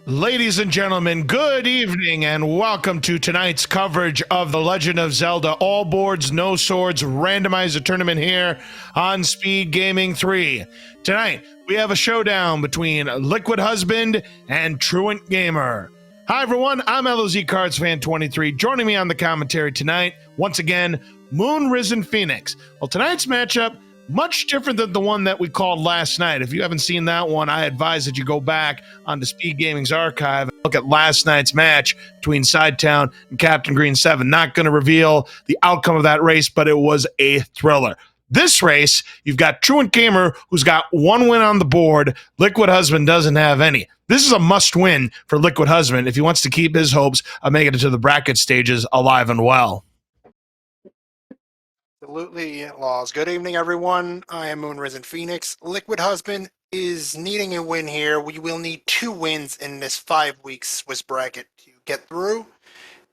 Ladies and gentlemen, good evening and welcome to tonight's coverage of The Legend of Zelda All Boards, No Swords Randomizer Tournament here on SpeedGaming 3. Tonight, we have a showdown between Liquid Husband and TruantGamer. Hi everyone, I'm LOZ Cards Fan 23. Joining me on the commentary tonight, once again, Moon Risen Phoenix. Well, tonight's matchup, much different than the one that we called last night. If you haven't seen that one, I advise that you go back onto SpeedGaming's archive and look at last night's match between Sidetown and Captain Green 7. Not going to reveal the outcome of that race, but it was a thriller. This race, you've got TruantGamer, who's got one win on the board. Liquid Husband doesn't have any. This is a must-win for Liquid Husband if he wants to keep his hopes of making it to the bracket stages alive and well. Absolutely, Laws. Good evening, everyone. I am Moon Risen Phoenix. Liquid Husband is needing a win here. We will need 2 wins in this 5-week Swiss bracket to get through.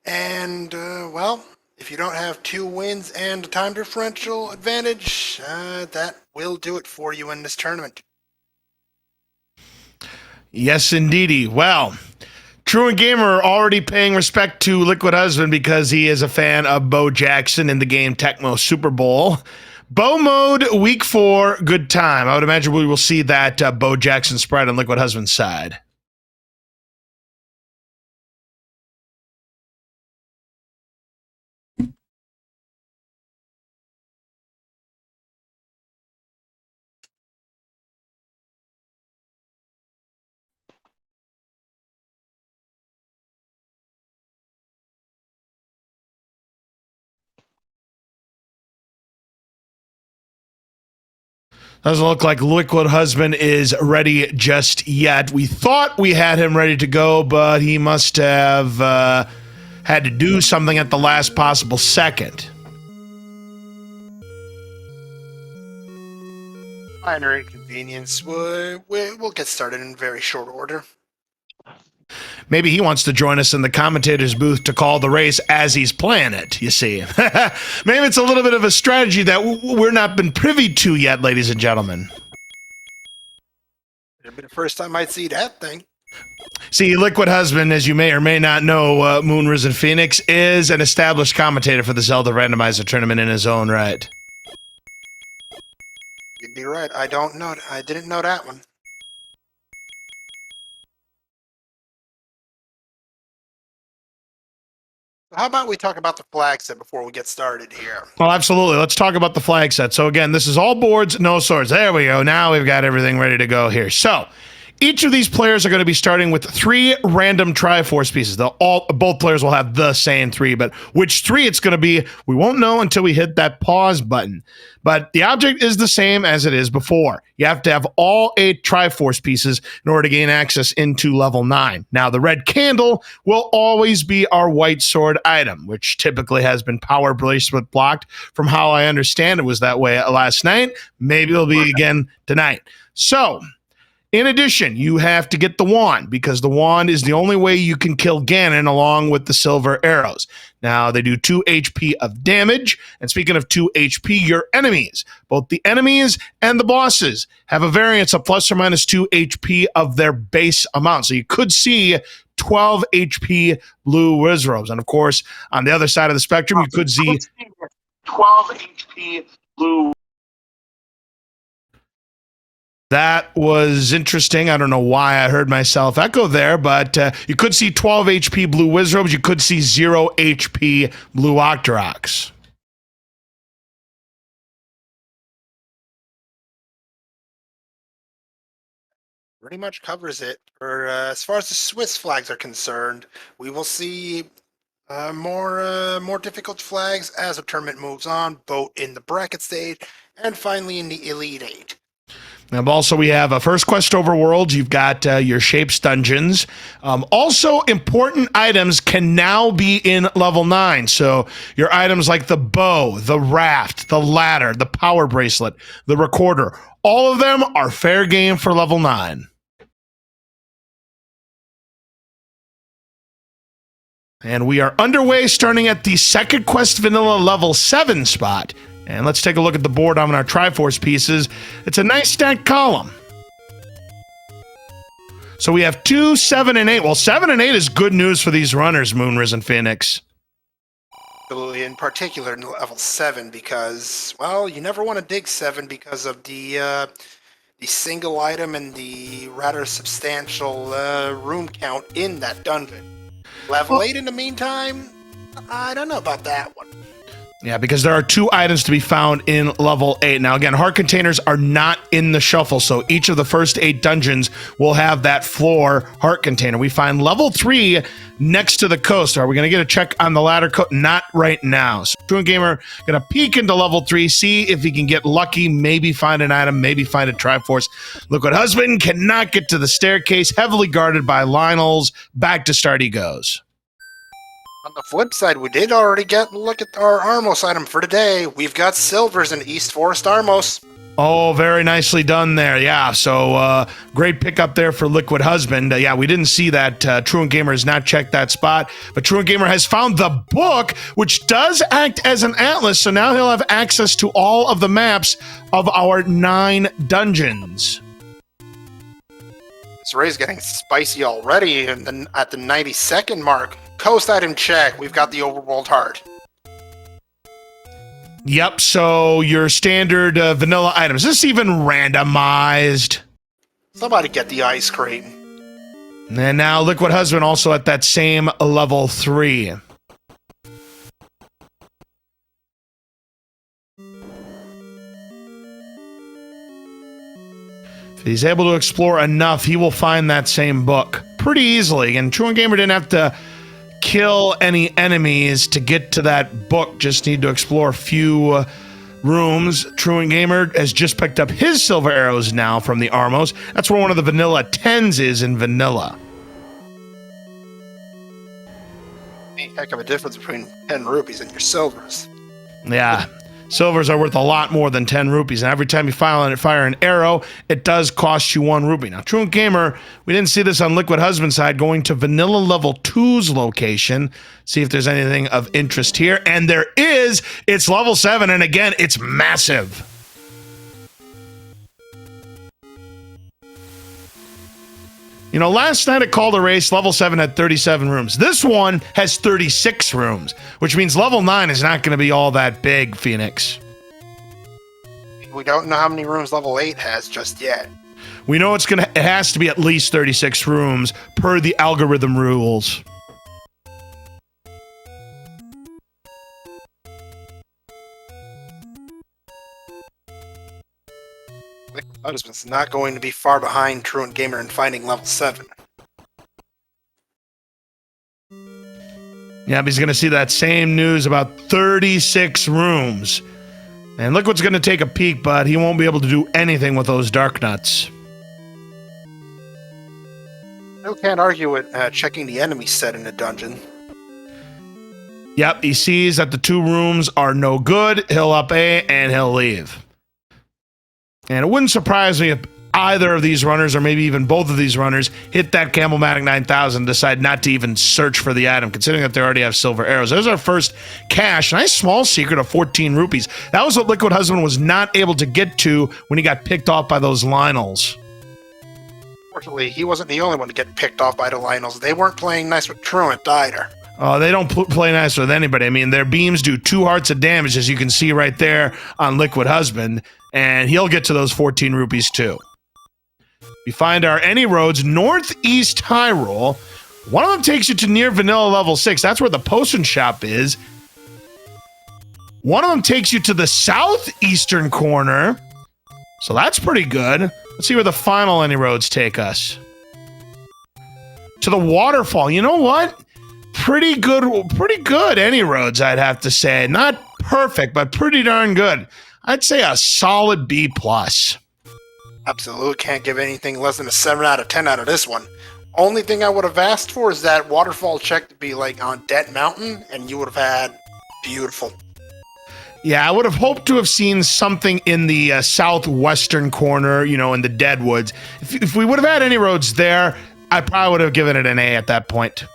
And, well, if you don't have 2 wins and a time differential advantage, that will do it for you in this tournament. Yes, indeedy. Well, TruantGamer already paying respect to Liquid Husband because he is a fan of Bo Jackson in the game Tecmo Super Bowl. Bo mode, week 4, good time. I would imagine we will see that Bo Jackson spread on Liquid Husband's side. Doesn't look like Liquid Husband is ready just yet. We thought we had him ready to go, but he must have had to do something at the last possible second. Minor inconvenience. We'll get started in very short order. Maybe he wants to join us in the commentator's booth to call the race as he's playing it, you see. Maybe it's a little bit of a strategy that we're not been privy to yet, ladies and gentlemen. It'll be the first time I'd see that thing. See, Liquid Husband, as you may or may not know, Moon Risen Phoenix, is an established commentator for the Zelda Randomizer Tournament in his own right. You'd be right. I didn't know that one. How about we talk about the flag set before we get started here? Well, absolutely. Let's talk about the flag set. So again, this is all boards, no swords. There we go. Now we've got everything ready to go here. So each of these players are going to be starting with 3 random Triforce pieces. Both players will have the same 3, but which 3 it's going to be, we won't know until we hit that pause button. But the object is the same as it is before. You have to have all 8 Triforce pieces in order to gain access into level 9. Now, the red candle will always be our white sword item, which typically has been power bracelet blocked. From how I understand, it was that way last night. Maybe it'll be again tonight. So, in addition, you have to get the wand because the wand is the only way you can kill Ganon along with the silver arrows. Now, they do 2 HP of damage. And speaking of 2 HP, your enemies, both the enemies and the bosses, have a variance of plus or minus 2 HP of their base amount. So you could see 12 HP blue Wizrobes. And of course, on the other side of the spectrum, you could see 12 HP blue. That was interesting. I don't know why I heard myself echo there, but you could see 12 HP blue Wizrobes. You could see 0 HP blue Octoroks. Pretty much covers it. As far as the Swiss flags are concerned, we will see more difficult flags as the tournament moves on, both in the bracket stage and finally in the Elite 8. And also, we have a first quest overworld. You've got your shapes dungeons. Also, important items can now be in level 9. So your items like the bow, the raft, the ladder, the power bracelet, the recorder, all of them are fair game for level 9. And we are underway, starting at the second quest vanilla level 7 spot. And let's take a look at the board on our Triforce pieces. It's a nice stacked column. So we have 2, 7, and 8. Well, 7 and 8 is good news for these runners, Moonris and Phoenix. Absolutely, in particular in level 7, because, well, you never want to dig 7 because of the single item and the rather substantial room count in that dungeon. Level 8 in the meantime, I don't know about that one. Yeah, because there are 2 items to be found in level 8. Now, again, heart containers are not in the shuffle, so each of the first 8 dungeons will have that floor heart container. We find level 3 next to the coast. Are we going to get a check on the ladder coat? Not right now. So, TruantGamer going to peek into level 3, see if he can get lucky, maybe find an item, maybe find a Triforce. Liquid Husband cannot get to the staircase, heavily guarded by Lionels. Back to start he goes. On the flip side, we did already get a look at our Armos item for today. We've got silvers in East Forest Armos. Oh, very nicely done there. Yeah, so great pickup there for Liquid Husband. Yeah, we didn't see that. TruantGamer has not checked that spot, but TruantGamer has found the book, which does act as an atlas, so now he'll have access to all of the maps of our 9 dungeons. This raid's getting spicy already and then at the 90-second mark. Coast item check. We've got the overworld heart. Yep, so your standard vanilla items. Is this even randomized? Somebody get the ice cream. And now Liquid Husband also at that same level 3. If he's able to explore enough, he will find that same book pretty easily. And TruantGamer didn't have to kill any enemies to get to that book, just need to explore a few rooms. TruantGamer has just picked up his silver arrows now from the Armos. That's where one of the vanilla 10s is in vanilla. A heck of a difference between 10 rupees and your silvers. Yeah. Silvers are worth a lot more than 10 rupees, and every time you fire an arrow, it does cost you 1 rupee. Now, TruantGamer, we didn't see this on Liquid Husband's side, going to Vanilla Level 2's location, see if there's anything of interest here, and there is! It's level 7, and again, it's massive. You know, last night at Call to Race, level 7 had 37 rooms. This one has 36 rooms, which means level 9 is not going to be all that big, Phoenix. We don't know how many rooms level 8 has just yet. We know it has to be at least 36 rooms per the algorithm rules. Husband's not going to be far behind TruantGamer in finding level 7. Yeah, but he's going to see that same news about 36 rooms. And Liquid's going to take a peek, but he won't be able to do anything with those dark nuts. I can't argue with checking the enemy set in a dungeon. Yep, he sees that the 2 rooms are no good. He'll up A and he'll leave. And it wouldn't surprise me if either of these runners, or maybe even both of these runners, hit that Camelmatic 9000 and decide not to even search for the item, considering that they already have silver arrows. There's our first cache. Nice small secret of 14 rupees. That was what Liquid Husband was not able to get to when he got picked off by those Lionels. Fortunately, he wasn't the only one to get picked off by the Lionels. They weren't playing nice with Truant either. They don't play nice with anybody. I mean, their beams do 2 hearts of damage, as you can see right there on Liquid Husband, and he'll get to those 14 rupees too. We find our any roads northeast Hyrule. One of them takes you to near Vanilla Level 6. That's where the potion shop is. One of them takes you to the southeastern corner. So that's pretty good. Let's see where the final any roads take us. To the waterfall. You know what? Pretty good any roads, I'd have to say. Not perfect, but pretty darn good. I'd say a solid B+. Absolutely can't give anything less than a 7 out of 10 out of this one. Only thing I would have asked for is that waterfall check to be like on Dead Mountain, and you would have had beautiful. Yeah, I would have hoped to have seen something in the southwestern corner, you know, in the Deadwoods. If we would have had any roads there, I probably would have given it an A at that point.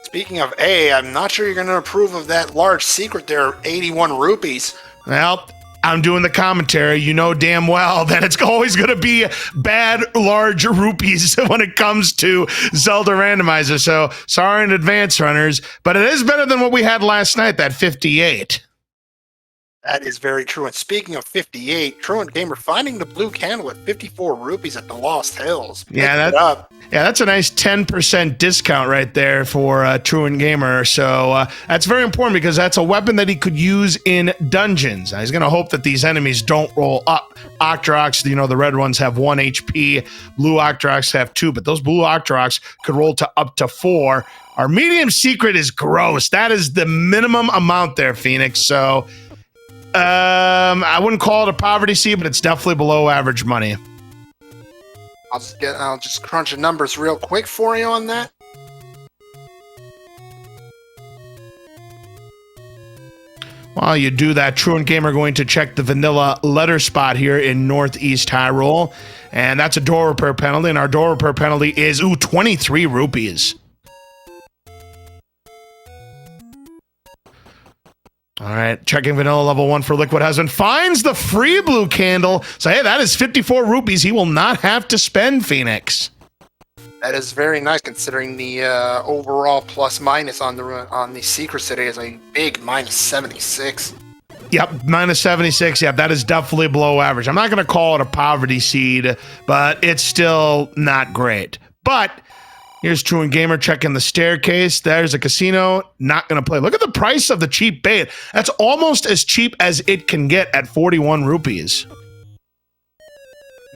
Speaking of A, I'm not sure you're going to approve of that large secret there, 81 rupees. Well, I'm doing the commentary. You know damn well that it's always going to be bad large rupees when it comes to Zelda Randomizer. So sorry in advance, runners, but it is better than what we had last night, that 58. That is very true. And speaking of 58, TruantGamer finding the blue candle at 54 rupees at the Lost Hills. Yeah, that's a nice 10% discount right there for TruantGamer. So that's very important because that's a weapon that he could use in dungeons. He's going to hope that these enemies don't roll up. Octoroks, the red ones have 1 HP. Blue Octoroks have 2, but those blue Octoroks could roll to up to 4. Our medium secret is gross. That is the minimum amount there, Phoenix. So I wouldn't call it a poverty seed, but it's definitely below average money. I'll just crunch the numbers real quick for you on that. While you do that, TruantGamer going to check the vanilla letter spot here in Northeast Hyrule, and that's a door repair penalty, and our door repair penalty is 23 rupees. All right, checking vanilla level 1 for Liquid Husband. Finds the free blue candle. So, hey, that is 54 rupees. He will not have to spend, Phoenix. That is very nice considering the overall plus minus on the secret today is a big minus 76. Yep, minus 76. Yep, that is definitely below average. I'm not going to call it a poverty seed, but it's still not great. But here's TruantGamer checking the staircase. There's a casino. Not going to play. Look at the price of the cheap bait. That's almost as cheap as it can get at 41 rupees.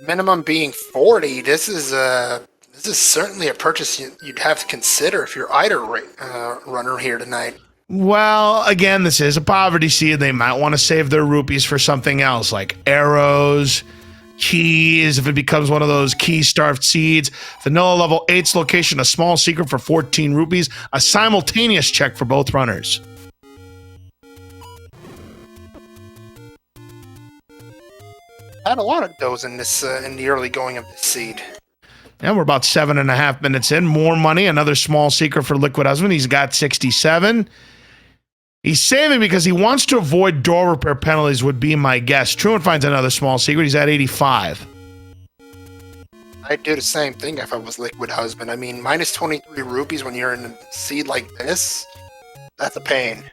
Minimum being 40. This is certainly a purchase you'd have to consider if you're either runner here tonight. Well, again, this is a poverty seed. They might want to save their rupees for something else, like arrows, keys, if it becomes one of those key-starved seeds. Vanilla level 8's location, a small secret for 14 rupees. A simultaneous check for both runners. Had a lot of those in this in the early going of this seed. And we're about 7.5 minutes in. More money, another small secret for Liquid Husband. He's got 67. He's saving because he wants to avoid door repair penalties, would be my guess. Truant finds another small secret. He's at 85. I'd do the same thing if I was Liquid Husband. I mean, minus 23 rupees when you're in a seed like this, that's a pain.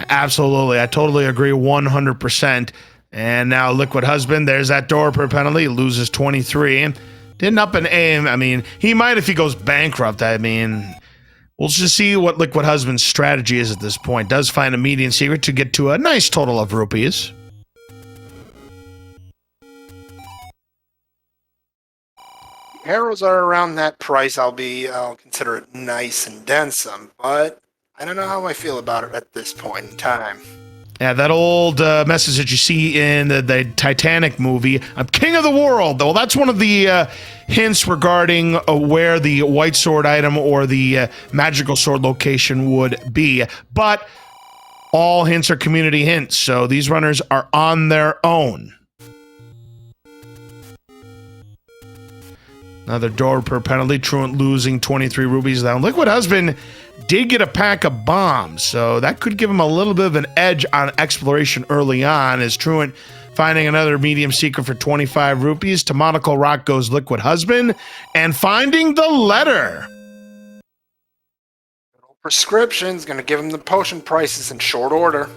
Absolutely. I totally agree 100%. And now Liquid Husband, there's that door repair penalty. He loses 23. Didn't up and aim. I mean, he might if he goes bankrupt. I mean, we'll just see what Liquid Husband's strategy is at this point. Does find a median secret to get to a nice total of rupees. Arrows are around that price. I'll consider it nice and densome, but I don't know how I feel about it at this point in time. Yeah, that old message that you see in the Titanic movie, I'm king of the world. Well, that's one of the hints regarding where the white sword item or the magical sword location would be. But all hints are community hints, so these runners are on their own. Another door per penalty. Truant losing 23 rupees down. Liquid Husband did get a pack of bombs, so that could give him a little bit of an edge on exploration early on, as Truant finding another medium secret for 25 rupees. To Monocle Rock goes Liquid Husband, and finding the letter. Prescription's going to give him the potion prices in short order.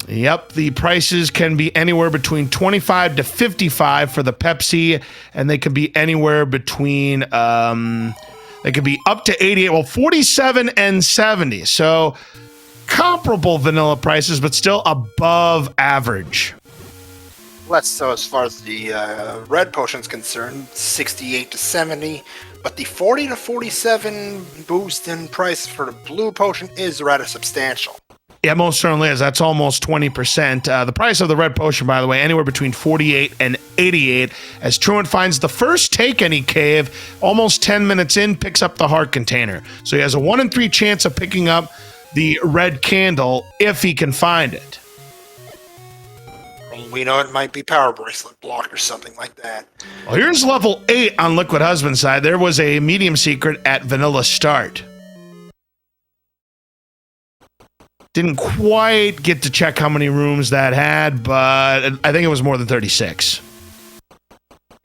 Yep, the prices can be anywhere between 25 to 55 for the Pepsi, and they can be anywhere between they could be up to 88, well, 47 and 70. So comparable vanilla prices, but still above average. Less so as far as the red potion's concerned, 68 to 70. But the 40 to 47 boost in price for the blue potion is rather substantial. Yeah, most certainly is. That's almost 20%. The price of the red potion, by the way, anywhere between 48 and 88, as Truant finds the first take any cave, almost 10 minutes in, picks up the heart container. So he has a 1 in 3 chance of picking up the red candle if he can find it. We know it might be power bracelet block or something like that. Well, here's level 8 on Liquid Husband's side. There was a medium secret at vanilla start. Didn't quite get to check how many rooms that had, but I think it was more than 36.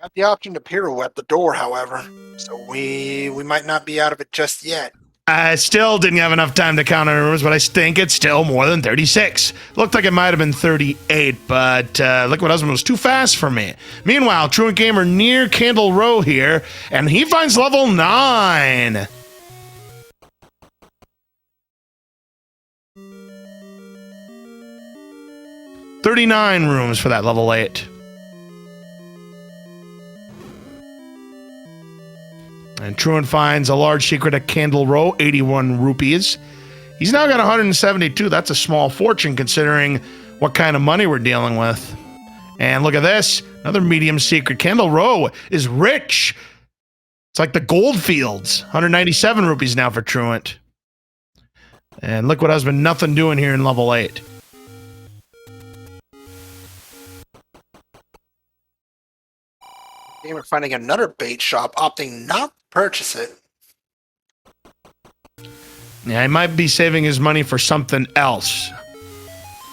Got the option to pirouette the door, however, so we might not be out of it just yet. I still didn't have enough time to count our rooms, but I think it's still more than 36. Looked like it might have been 38, but Liquid Husband was too fast for me. Meanwhile, TruantGamer near Candle Row here, and he finds level 9. $39 rooms for that level 8. And Truant finds a large secret at Candle Row, 81 rupees. He's now got 172. That's a small fortune considering what kind of money we're dealing with. And look at this. Another medium secret. Candle Row is rich. It's like the gold fields. 197 rupees now for Truant. And Liquid Husband, nothing doing here in level 8. Gamer finding another bait shop, opting not to purchase it. Yeah, he might be saving his money for something else.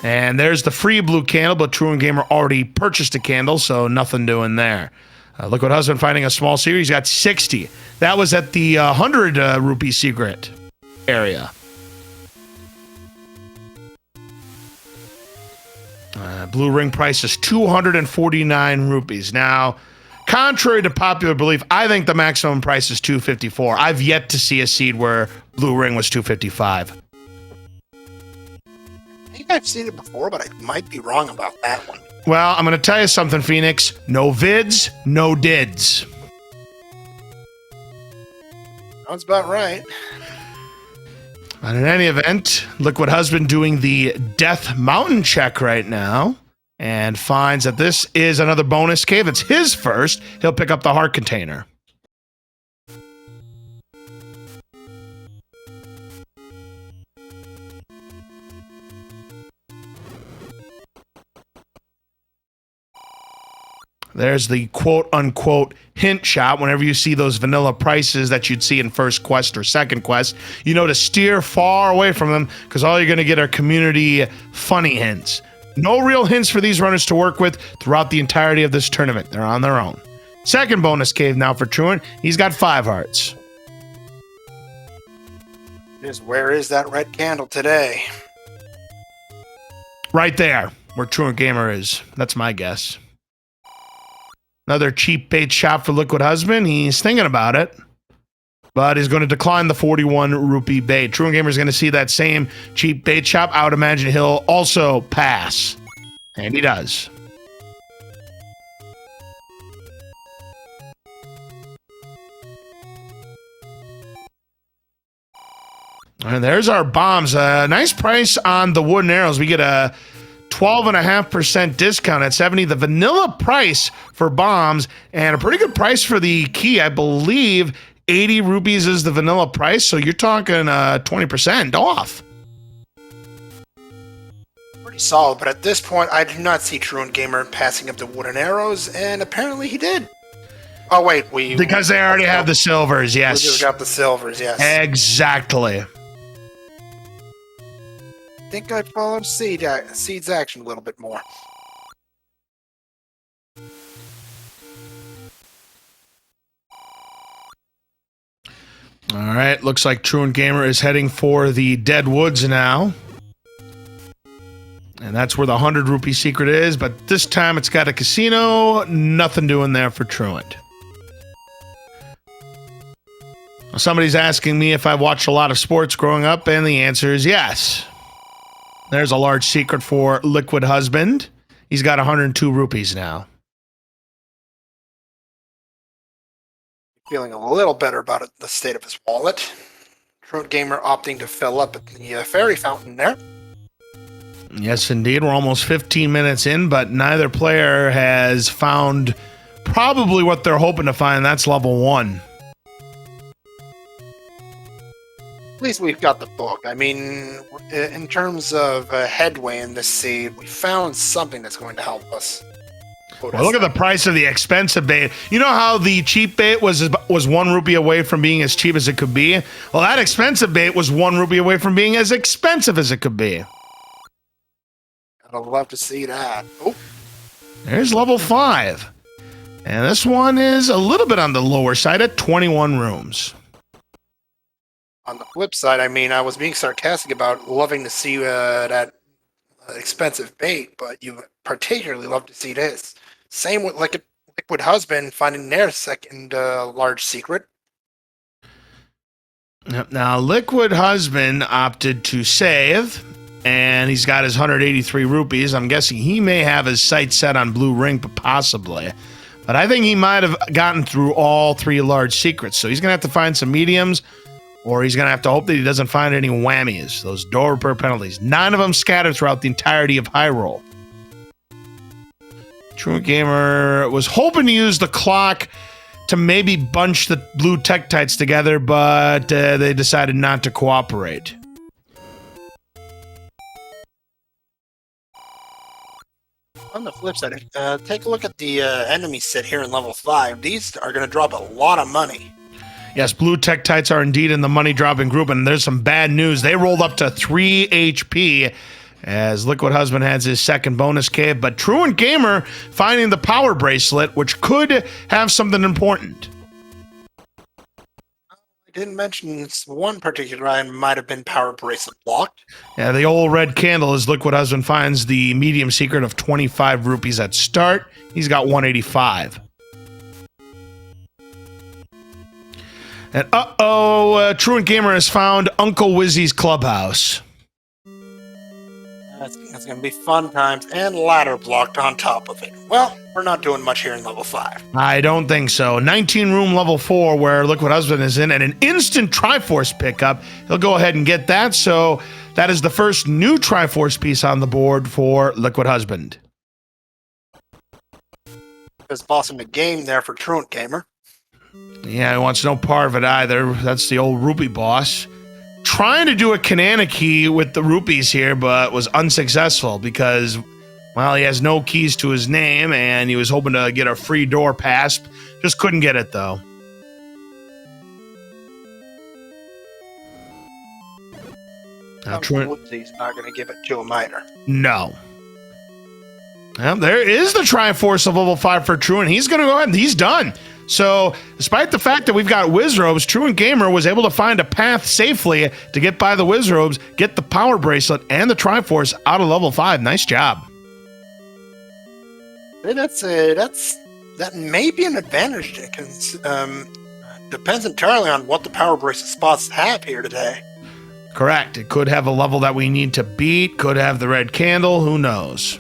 And there's the free blue candle, but TruantGamer already purchased a candle, so nothing doing there. Liquid Husband finding a small series, got 60. That was at the 100 rupee secret area. Blue ring price is 249 rupees. Now, contrary to popular belief, I think the maximum price is 254. I've yet to see a seed where blue ring was 255. I think I've seen it before, but I might be wrong about that one. Well, I'm going to tell you something, Phoenix. No vids, no dids. Sounds about right. But in any event, Liquid Husband doing the Death Mountain check right now and finds that this is another bonus cave. It's his first. He'll pick up the heart container. There's the quote-unquote hint shot. Whenever you see those vanilla prices that you'd see in first quest or second quest, you know to steer far away from them because all you're going to get are community funny hints. No real hints for these runners to work with throughout the entirety of this tournament. They're on their own. Second bonus cave now for Truant. He's got 5 hearts. Where is that red candle today? Right there, where TruantGamer is. That's my guess. Another cheap bait shop for Liquid Husband. He's thinking about it, but he's going to decline the 41 rupee bait. TruantGamer is going to see that same cheap bait shop. I would imagine he'll also pass, and he does. And there's our bombs. Nice price on the wooden arrows. We get a 12.5% discount at 70. The vanilla price for bombs and a pretty good price for the key. I believe 80 rupees is the vanilla price, so you're talking 20% off. Pretty solid, but at this point, I do not see TruantGamer passing up the wooden arrows, and apparently he did. Oh, wait, because they already have the silvers, yes. We just got the silvers, yes. Exactly. I think I followed Seed's action a little bit more. All right, looks like TruantGamer is heading for the Dead Woods now. And that's where the 100 rupee secret is, but this time it's got a casino. Nothing doing there for Truant. Somebody's asking me if I watched a lot of sports growing up, and the answer is yes. There's a large secret for Liquid Husband. He's got 102 rupees now. Feeling a little better about it, the state of his wallet. TruantGamer opting to fill up at the fairy fountain there. Yes, indeed. We're almost 15 minutes in, but neither player has found probably what they're hoping to find. That's level 1. At least we've got the book. I mean, in terms of headway in this seed, we found something that's going to help us. Well, look at the price of the expensive bait. You know how the cheap bait was 1 rupee away from being as cheap as it could be? Well, that expensive bait was 1 rupee away from being as expensive as it could be. I'd love to see that. Oh, there's level 5. And this one is a little bit on the lower side at 21 rooms. On the flip side, I mean, I was being sarcastic about loving to see that expensive bait, but you particularly love to see this. Same with Liquid Husband finding their second large secret. Now, Liquid Husband opted to save, and he's got his 183 rupees. I'm guessing he may have his sights set on Blue Ring, but possibly. But I think he might have gotten through all 3 large secrets, so he's going to have to find some mediums, or he's going to have to hope that he doesn't find any whammies, those door repair penalties. 9 of them scattered throughout the entirety of Hyrule. TruantGamer was hoping to use the clock to maybe bunch the blue Tektites together, but they decided not to cooperate. On the flip side, take a look at the enemy set here in level 5. These are going to drop a lot of money. Yes, blue Tektites are indeed in the money-dropping group, and there's some bad news. They rolled up to 3 HP as Liquid Husband has his second bonus cave, but TruantGamer finding the power bracelet, which could have something important. I didn't mention one particular item might have been power bracelet blocked. Yeah, the old red candle as Liquid Husband finds the medium secret of 25 rupees at start. He's got 185. And TruantGamer has found Uncle Wizzy's clubhouse. That's going to be fun times, and ladder blocked on top of it. Well, we're not doing much here in level 5. I don't think so. 19 room level 4 where Liquid Husband is in, and an instant Triforce pickup. He'll go ahead and get that, so that is the first new Triforce piece on the board for Liquid Husband. There's boss in the game there for TruantGamer. Yeah, he wants no part of it either. That's the old rupee boss. Trying to do a Kananaki with the rupees here, but was unsuccessful because, well, he has no keys to his name, and he was hoping to get a free door pass. Just couldn't get it, though. He's not going to give it to him either. No. Well, there is the Triforce of level 5 for Truant. He's going to go ahead and he's done. So, despite the fact that we've got Wizrobes, TruantGamer was able to find a path safely to get by the Wizrobes, get the Power Bracelet, and the Triforce out of level 5. Nice job. That may be an advantage, Dickens. Depends entirely on what the Power Bracelet spots have here today. Correct. It could have a level that we need to beat, could have the red candle, who knows.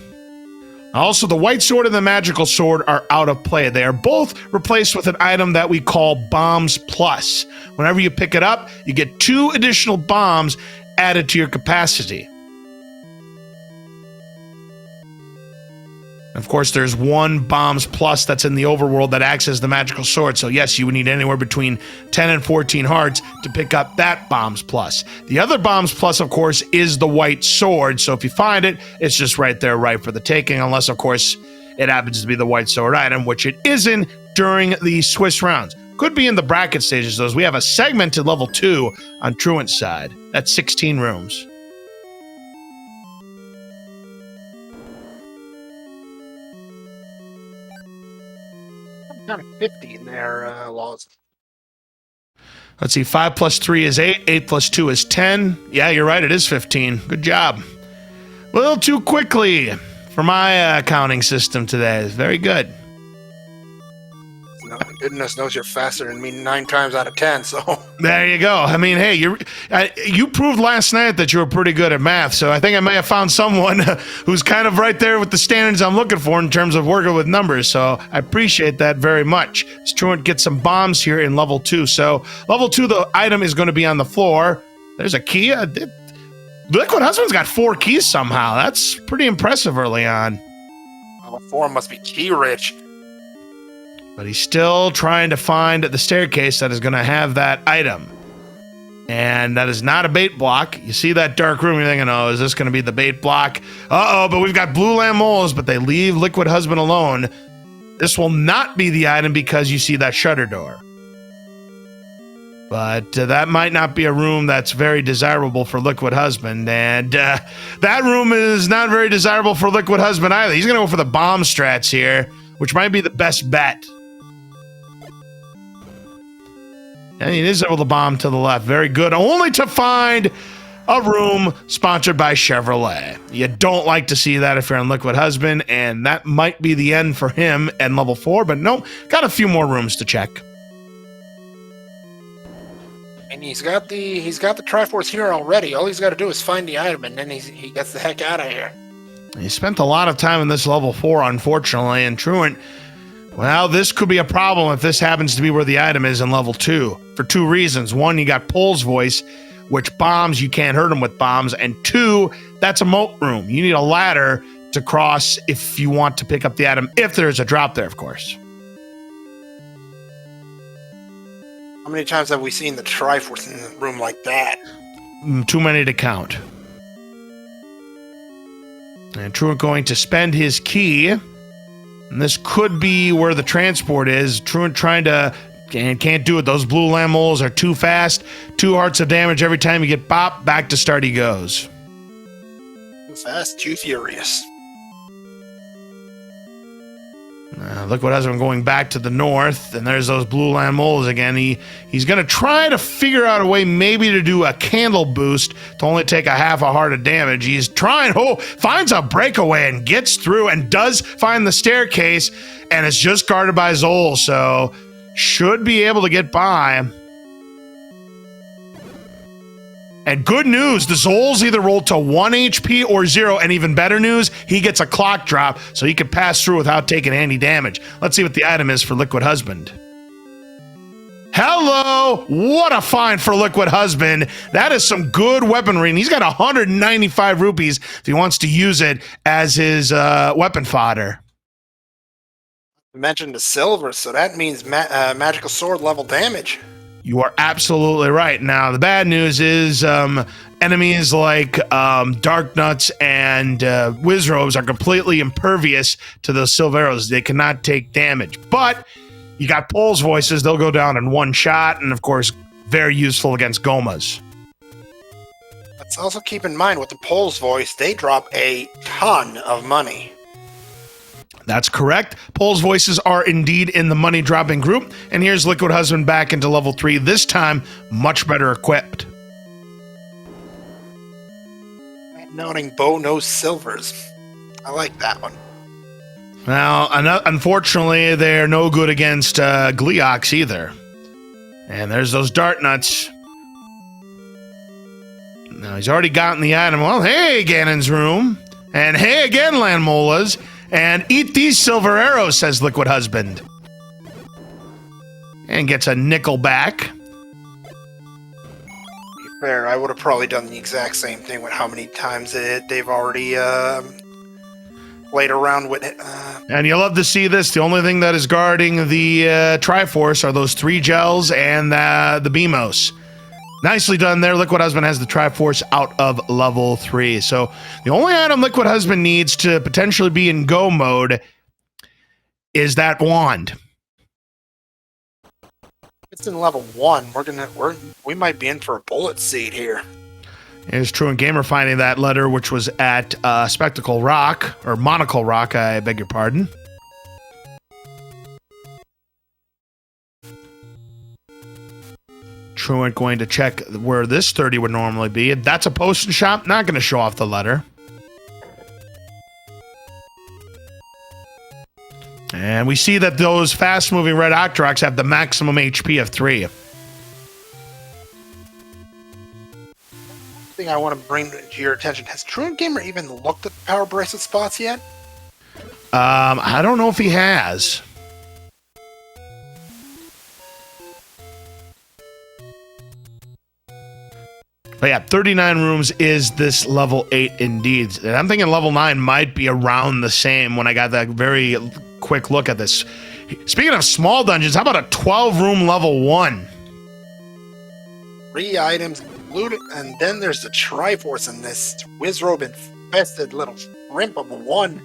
Also, the white sword and the magical sword are out of play. They are both replaced with an item that we call Bombs Plus. Whenever you pick it up, you get 2 additional bombs added to your capacity. Of course, there's 1 Bombs Plus that's in the overworld that acts as the magical sword. So yes, you would need anywhere between 10 and 14 hearts to pick up that Bombs Plus. The other Bombs Plus, of course, is the white sword. So if you find it, it's just right there, right for the taking. Unless, of course, it happens to be the white sword item, which it isn't during the Swiss rounds. Could be in the bracket stages, though, as we have a segmented level 2 on Truant's side. That's 16 rooms. Kind of 50 in there, Laws. Let's see, 5 plus 3 is 8. 8 plus 2 is 10. Yeah, you're right, it is 15. Good job. A little too quickly for my counting system today. Very good. No, goodness knows you're faster than me 9 times out of 10, so... There you go. I mean, hey, you proved last night that you were pretty good at math, so I think I may have found someone who's kind of right there with the standards I'm looking for in terms of working with numbers, so I appreciate that very much. Let's try and get some bombs here in level 2. So, level 2, the item is going to be on the floor. There's a key. Liquid Husband's got 4 keys somehow. That's pretty impressive early on. Level 4 must be key-rich. But he's still trying to find the staircase that is going to have that item. And that is not a bait block. You see that dark room, you're thinking, oh, is this going to be the bait block? Uh-oh, but we've got blue lamb moles, but they leave Liquid Husband alone. This will not be the item because you see that shutter door. But that might not be a room that's very desirable for Liquid Husband. And that room is not very desirable for Liquid Husband either. He's going to go for the bomb strats here, which might be the best bet. And he is able to bomb to the left. Very good. Only to find a room sponsored by Chevrolet. You don't like to see that if you're on Liquid Husband, and that might be the end for him at level 4. But no, got a few more rooms to check. And he's got the Triforce here already. All he's got to do is find the item, and then he gets the heck out of here. He spent a lot of time in this level 4, unfortunately, and Truant, well, this could be a problem if this happens to be where the item is in level 2, for 2 reasons. 1, you got Pole's Voice, which bombs, you can't hurt him with bombs, and 2, that's a moat room. You need a ladder to cross if you want to pick up the item, if there's a drop there, of course. How many times have we seen the Triforce in a room like that? Too many to count. And Truant going to spend his key. And this could be where the transport is. Truant trying to... and can't do it. Those blue land moles are too fast. 2 hearts of damage every time you get bopped. Back to start he goes. Too fast, too furious. Liquid Husband going back to the north, and there's those blue land moles again. He's going to try to figure out a way maybe to do a candle boost to only take a half a heart of damage. He's trying, finds a breakaway and gets through and does find the staircase, and it's just guarded by Zol, so should be able to get by. And good news, the Zol's either rolled to 1 HP or 0, and even better news, he gets a clock drop, so he can pass through without taking any damage. Let's see what the item is for Liquid Husband. Hello! What a find for Liquid Husband. That is some good weaponry, and he's got 195 rupees if he wants to use it as his weapon fodder. You mentioned the silver, so that means magical sword level damage. You are absolutely right. Now, the bad news is enemies like Dark Nuts and Wizrobes are completely impervious to those silver arrows. They cannot take damage. But you got Pole's Voices. They'll go down in 1 shot. And, of course, very useful against Gomas. Let's also keep in mind with the Pole's Voice, they drop a ton of money. That's correct. Pole's Voices are indeed in the money dropping group. And here's Liquid Husband back into level 3, this time much better equipped. Noting bow, no silvers. I like that one. Now, unfortunately, they're no good against Gleox either. And there's those Dart Nuts. Now, he's already gotten the item. Well, hey, Ganon's room. And hey, again, Landmolas. And eat these silver arrows, says Liquid Husband. And gets a nickel back. To be fair, I would have probably done the exact same thing with how many times they've already played around with it. And you'll love to see this. The only thing that is guarding the Triforce are those 3 gels and the Beamos. Nicely done there. Liquid Husband has the Triforce out of level 3. So the only item Liquid Husband needs to potentially be in go mode is that wand. It's in level 1. We might be in for a bullet seed here. Here's TruantGamer finding that letter, which was at Spectacle Rock, or Monocle Rock, I beg your pardon. Truant going to check where this 30 would normally be. That's a potion shop. Not going to show off the letter. And we see that those fast-moving red Octoroks have the maximum HP of 3. Thing I want to bring to your attention. Has TruantGamer even looked at the power bracelet spots yet? I don't know if he has. But yeah, 39 rooms is this level 8 indeed. And I'm thinking level 9 might be around the same when I got that very quick look at this. Speaking of small dungeons, how about a 12-room level 1? 3 items included, and then there's the Triforce in this Wizrobe infested little shrimp of a 1.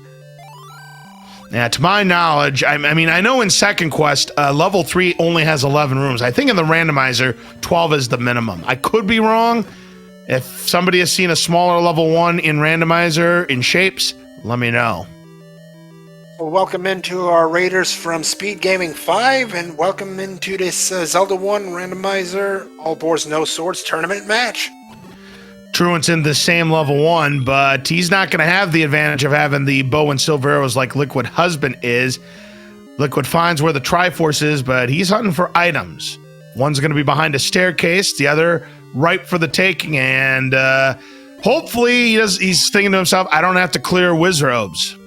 Yeah, to my knowledge, I mean, I know in second quest, level 3 only has 11 rooms. I think in the randomizer, 12 is the minimum. I could be wrong. If somebody has seen a smaller level 1 in randomizer in shapes, let me know. Well, welcome into our raiders from SpeedGaming 5, and welcome into this Zelda 1 randomizer, all boards, no swords tournament match. Truant's in the same level 1, but he's not going to have the advantage of having the bow and silver arrows like Liquid Husband is. Liquid finds where the Triforce is, but he's hunting for items. One's going to be behind a staircase, the other ripe for the taking, and hopefully he's thinking to himself, I don't have to clear Wizrobes.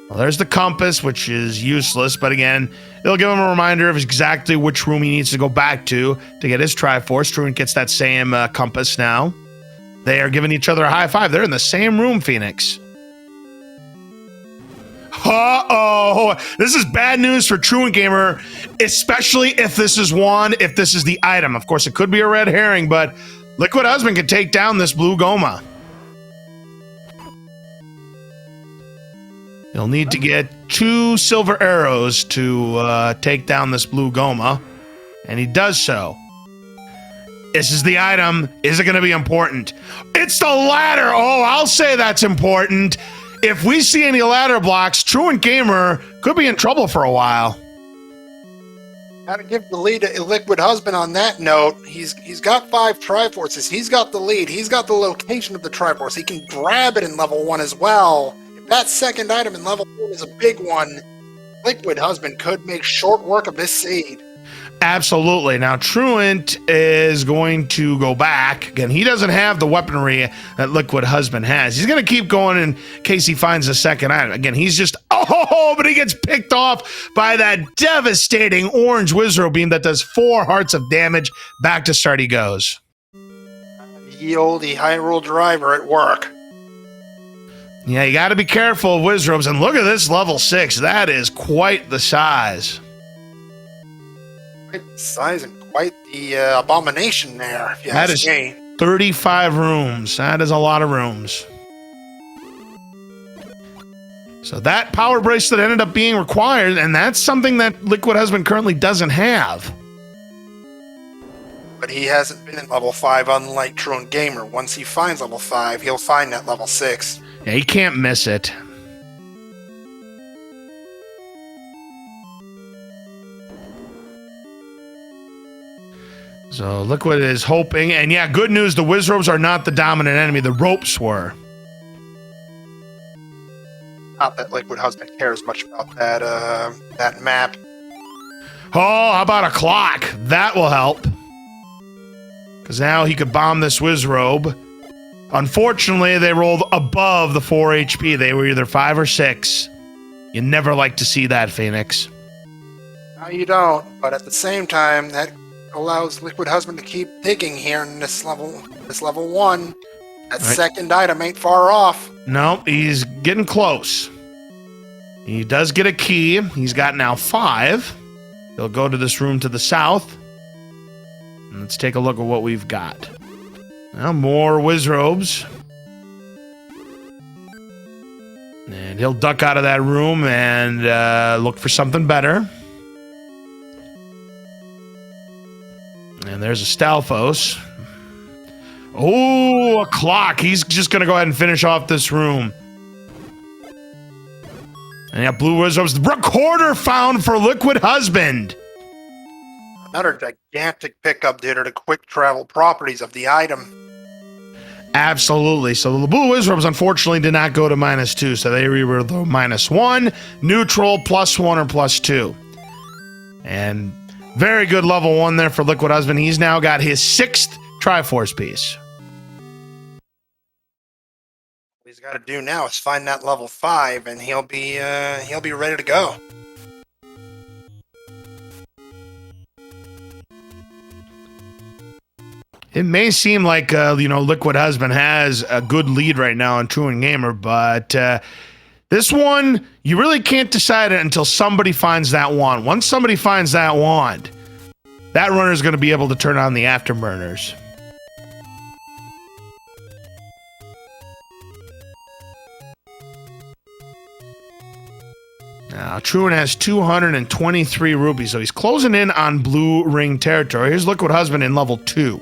Well, there's the compass, which is useless, but again, it'll give him a reminder of exactly which room he needs to go back to get his Triforce. Truant gets that same compass now. They are giving each other a high five. They're in the same room, Phoenix. Uh-oh! This is bad news for TruantGamer, especially if this is if this is the item. Of course, it could be a red herring, but Liquid Husband can take down this blue Goma. He'll need to get 2 silver arrows to take down this blue Goma, and he does so. This is the item. Is it going to be important? It's the ladder! Oh, I'll say that's important. If we see any ladder blocks, TruantGamer could be in trouble for a while. Gotta give the lead to Liquid Husband on that note. He's got 5 Triforces. He's got the lead. He's got the location of the Triforce. He can grab it in level 1 as well. That second item in level 4 is a big one. Liquid Husband could make short work of this seed. Absolutely. Now, Truant is going to go back. Again, he doesn't have the weaponry that Liquid Husband has. He's going to keep going in case he finds a second item. Again, he's just, but he gets picked off by that devastating orange Wizro Beam that does 4 hearts of damage. Back to start he goes. Ye olde high roll driver at work. Yeah, you got to be careful of Wizrobes. And look at this level 6. That is quite the size. Quite the size and quite the abomination there, if you that ask is me. 35 rooms. That is a lot of rooms. So that power bracelet ended up being required, and that's something that Liquid Husband currently doesn't have. But he hasn't been in level 5, unlike TruantGamer. Once he finds level 5, he'll find that level 6. Yeah, he can't miss it. So Liquid is hoping, and yeah, good news, the Wizrobes are not the dominant enemy, the ropes were. Not that Liquid Husband cares much about that map. Oh, how about a clock? That will help. Because now he could bomb this Wizrobe. Unfortunately, they rolled above the 4 HP. They were either 5 or 6. You never like to see that, Phoenix. No, you don't. But at the same time, that allows Liquid Husband to keep digging here in this level 1. That second item ain't far off. No, he's getting close. He does get a key. He's got now 5. He'll go to this room to the south. And let's take a look at what we've got. Now more Wizrobes. And he'll duck out of that room and look for something better. And there's a Stalfos. Oh, a clock. He's just going to go ahead and finish off this room. And yeah, blue Wizrobes. The recorder found for Liquid Husband. Another gigantic pickup due to the quick travel properties of the item. Absolutely. So the blue Wizrobes unfortunately did not go to -2. So they were the -1, neutral, +1, or +2. And very good level 1 there for Liquid Husband. He's now got his 6th Triforce piece. What he's got to do now is find that level 5, and he'll be ready to go. It may seem like Liquid Husband has a good lead right now on TruantGamer, but this one you really can't decide it until somebody finds that wand. Once somebody finds that wand, that runner is going to be able to turn on the afterburners. Truant has 223 rupees, so he's closing in on blue ring territory. Here's Liquid Husband in level 2.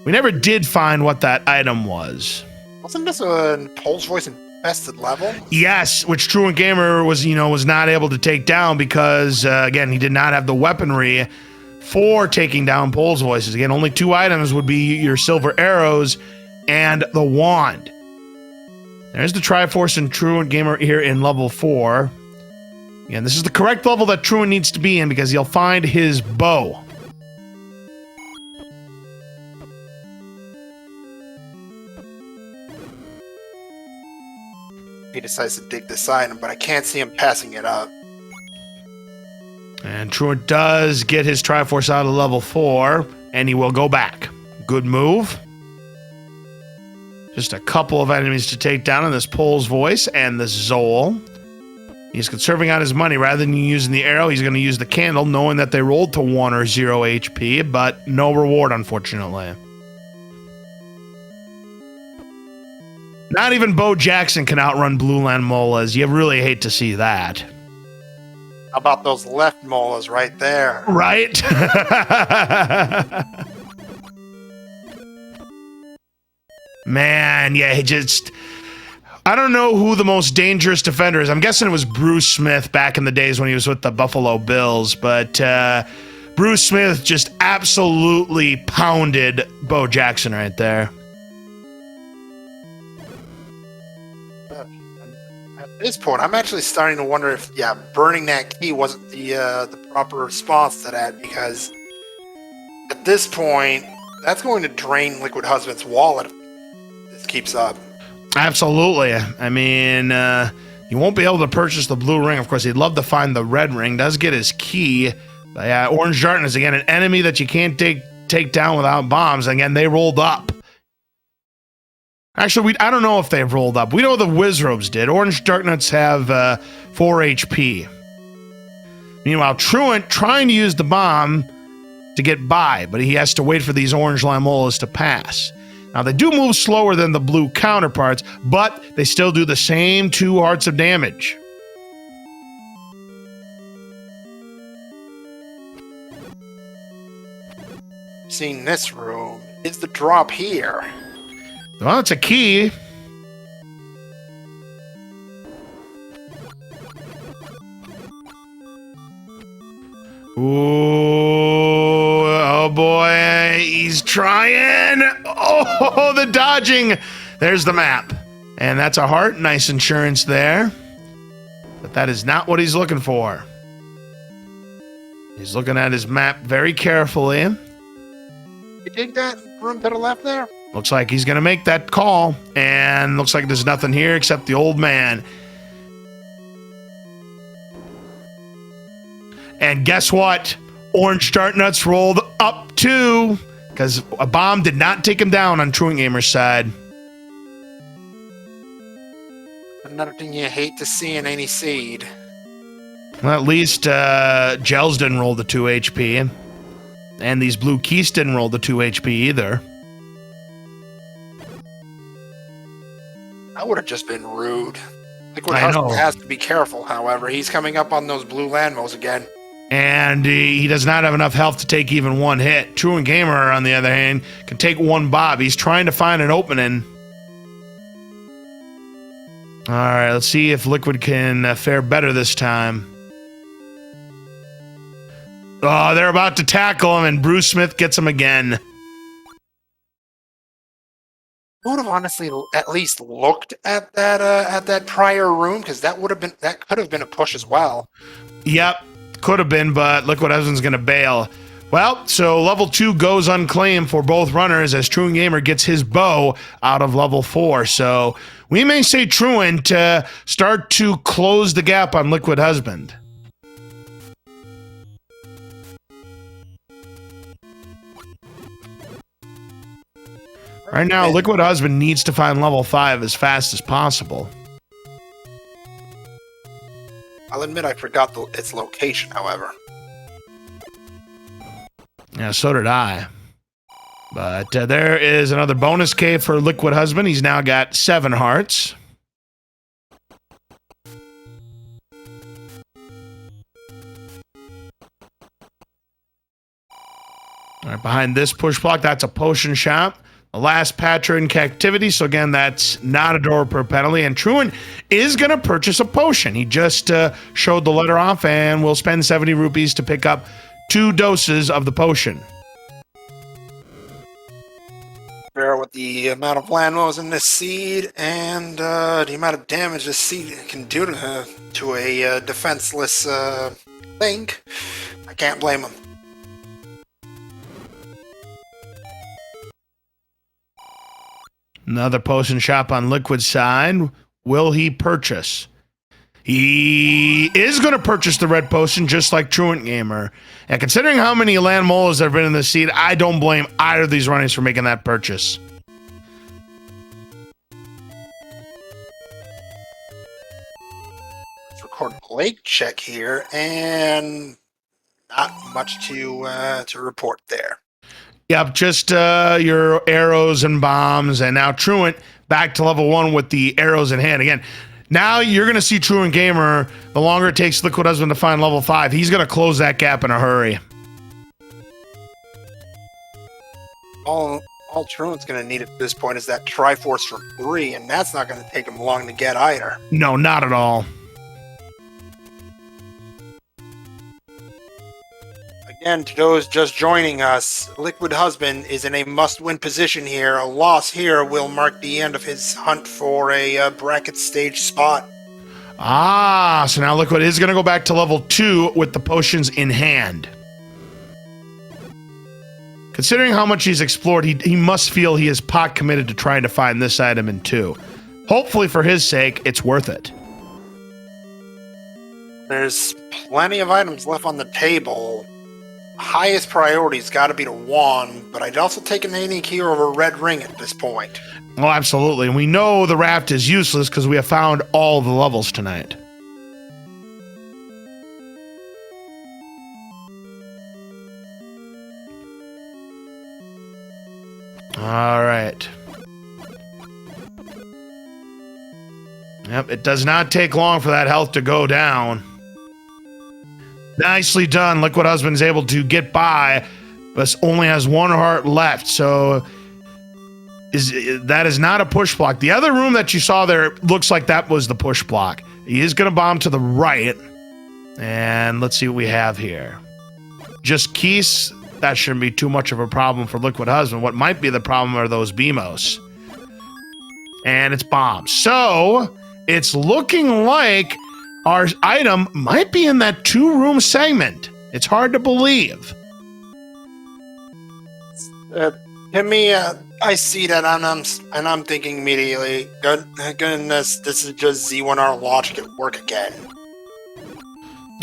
We never did find what that item was. Wasn't this a Pole's Voice infested level? Yes, which TruantGamer was not able to take down because, again, he did not have the weaponry for taking down Pole's Voices. Again, only 2 items would be your silver arrows and the wand. There's the Triforce and TruantGamer here in level 4. Again, this is the correct level that Truant needs to be in because he'll find his bow. He decides to dig this item, but I can't see him passing it up. And Truant does get his Triforce out of level 4, and he will go back. Good move. Just a couple of enemies to take down in this Pole's Voice and the Zol. He's conserving out his money. Rather than using the arrow, he's going to use the candle, knowing that they rolled to 1 or 0 HP, but no reward, unfortunately. Not even Bo Jackson can outrun Blue Land Molas. You really hate to see that. How about those left molas right there? Right? Man, yeah, I don't know who the most dangerous defender is. I'm guessing it was Bruce Smith back in the days when he was with the Buffalo Bills, but Bruce Smith just absolutely pounded Bo Jackson right there. At this point, I'm actually starting to wonder if, burning that key wasn't the proper response to that, because at this point, that's going to drain Liquid Husband's wallet if this keeps up. Absolutely. I mean, you won't be able to purchase the blue ring. Of course, he'd love to find the red ring. Does get his key. But yeah, Orange Darkness, again, an enemy that you can't take down without bombs. Again, they rolled up. Actually, I don't know if they've rolled up. We know the Wizrobes did. Orange Darknuts have 4 HP. Meanwhile, Truant trying to use the bomb to get by, but he has to wait for these orange Lamolas to pass. Now, they do move slower than the blue counterparts, but they still do the same 2 hearts of damage. Seeing this room, is the drop here? Well, it's a key. Ooh, oh boy, he's trying. Oh, the dodging. There's the map. And that's a heart. Nice insurance there. But that is not what he's looking for. He's looking at his map very carefully. You dig that room to the left there? Looks like he's going to make that call. And looks like there's nothing here except the old man. And guess what? Orange Darknuts rolled up too, because a bomb did not take him down on TruantGamer's side. Another thing you hate to see in any seed. Well, at least Gels didn't roll the 2 HP. And these blue keys didn't roll the 2 HP either. That would have just been rude. Liquid Husband has to be careful, however. He's coming up on those blue landmos again. And he does not have enough health to take even 1 hit. TruantGamer, on the other hand, can take 1 bob. He's trying to find an opening. All right, let's see if Liquid can fare better this time. Oh, they're about to tackle him, and Bruce Smith gets him again. I would have honestly at least looked at that prior room, because that could have been a push as well. Yep, could have been, but Liquid Husband's going to bail. Well, so level 2 goes unclaimed for both runners as TruantGamer gets his bow out of level 4. So we may say Truant start to close the gap on Liquid Husband. Right now, Liquid Husband needs to find level 5 as fast as possible. I'll admit I forgot its location, however. Yeah, so did I. But there is another bonus cave for Liquid Husband. He's now got 7 hearts. All right, behind this push block, that's a potion shop. The last patcher in captivity. So again, that's not a door per penalty. And Truant is going to purchase a potion. He just showed the letter off and will spend 70 rupees to pick up 2 doses of the potion. Compare with the amount of landmos in this seed and the amount of damage this seed can do to a defenseless thing. I can't blame him. Another potion shop on Liquid's side. Will he purchase? He is going to purchase the red potion, just like TruantGamer. And considering how many land molas there have been in this seed, I don't blame either of these runnings for making that purchase. Let's record a lake check here, and not much to report there. Yep, just your arrows and bombs, and now Truant back to level 1 with the arrows in hand. Again, now you're going to see TruantGamer, the longer it takes Liquid Husband to find level 5, he's going to close that gap in a hurry. All Truant's going to need at this point is that Triforce for 3, and that's not going to take him long to get either. No, not at all. Again, to those just joining us, Liquid Husband is in a must-win position here. A loss here will mark the end of his hunt for a bracket stage spot. Ah, so now Liquid is going to go back to level 2 with the potions in hand. Considering how much he's explored, he must feel he is pot committed to trying to find this item in 2. Hopefully, for his sake, it's worth it. There's plenty of items left on the table. Highest priority's got to be the wand, but I'd also take an 80 key over a red ring at this point. Oh, absolutely. And we know the raft is useless because we have found all the levels tonight. All right. Yep, it does not take long for that health to go down. Nicely done. Liquid Husband's able to get by, but only has 1 heart left. So that is not a push block. The other room that you saw there looks like that was the push block. He is going to bomb to the right. And let's see what we have here. Just keys. That shouldn't be too much of a problem for Liquid Husband. What might be the problem are those BMOs. And it's bombs. So it's looking like our item might be in that 2-room segment. It's hard to believe. To me, I see that, and I'm thinking immediately, goodness, this is just Z1R logic at work again.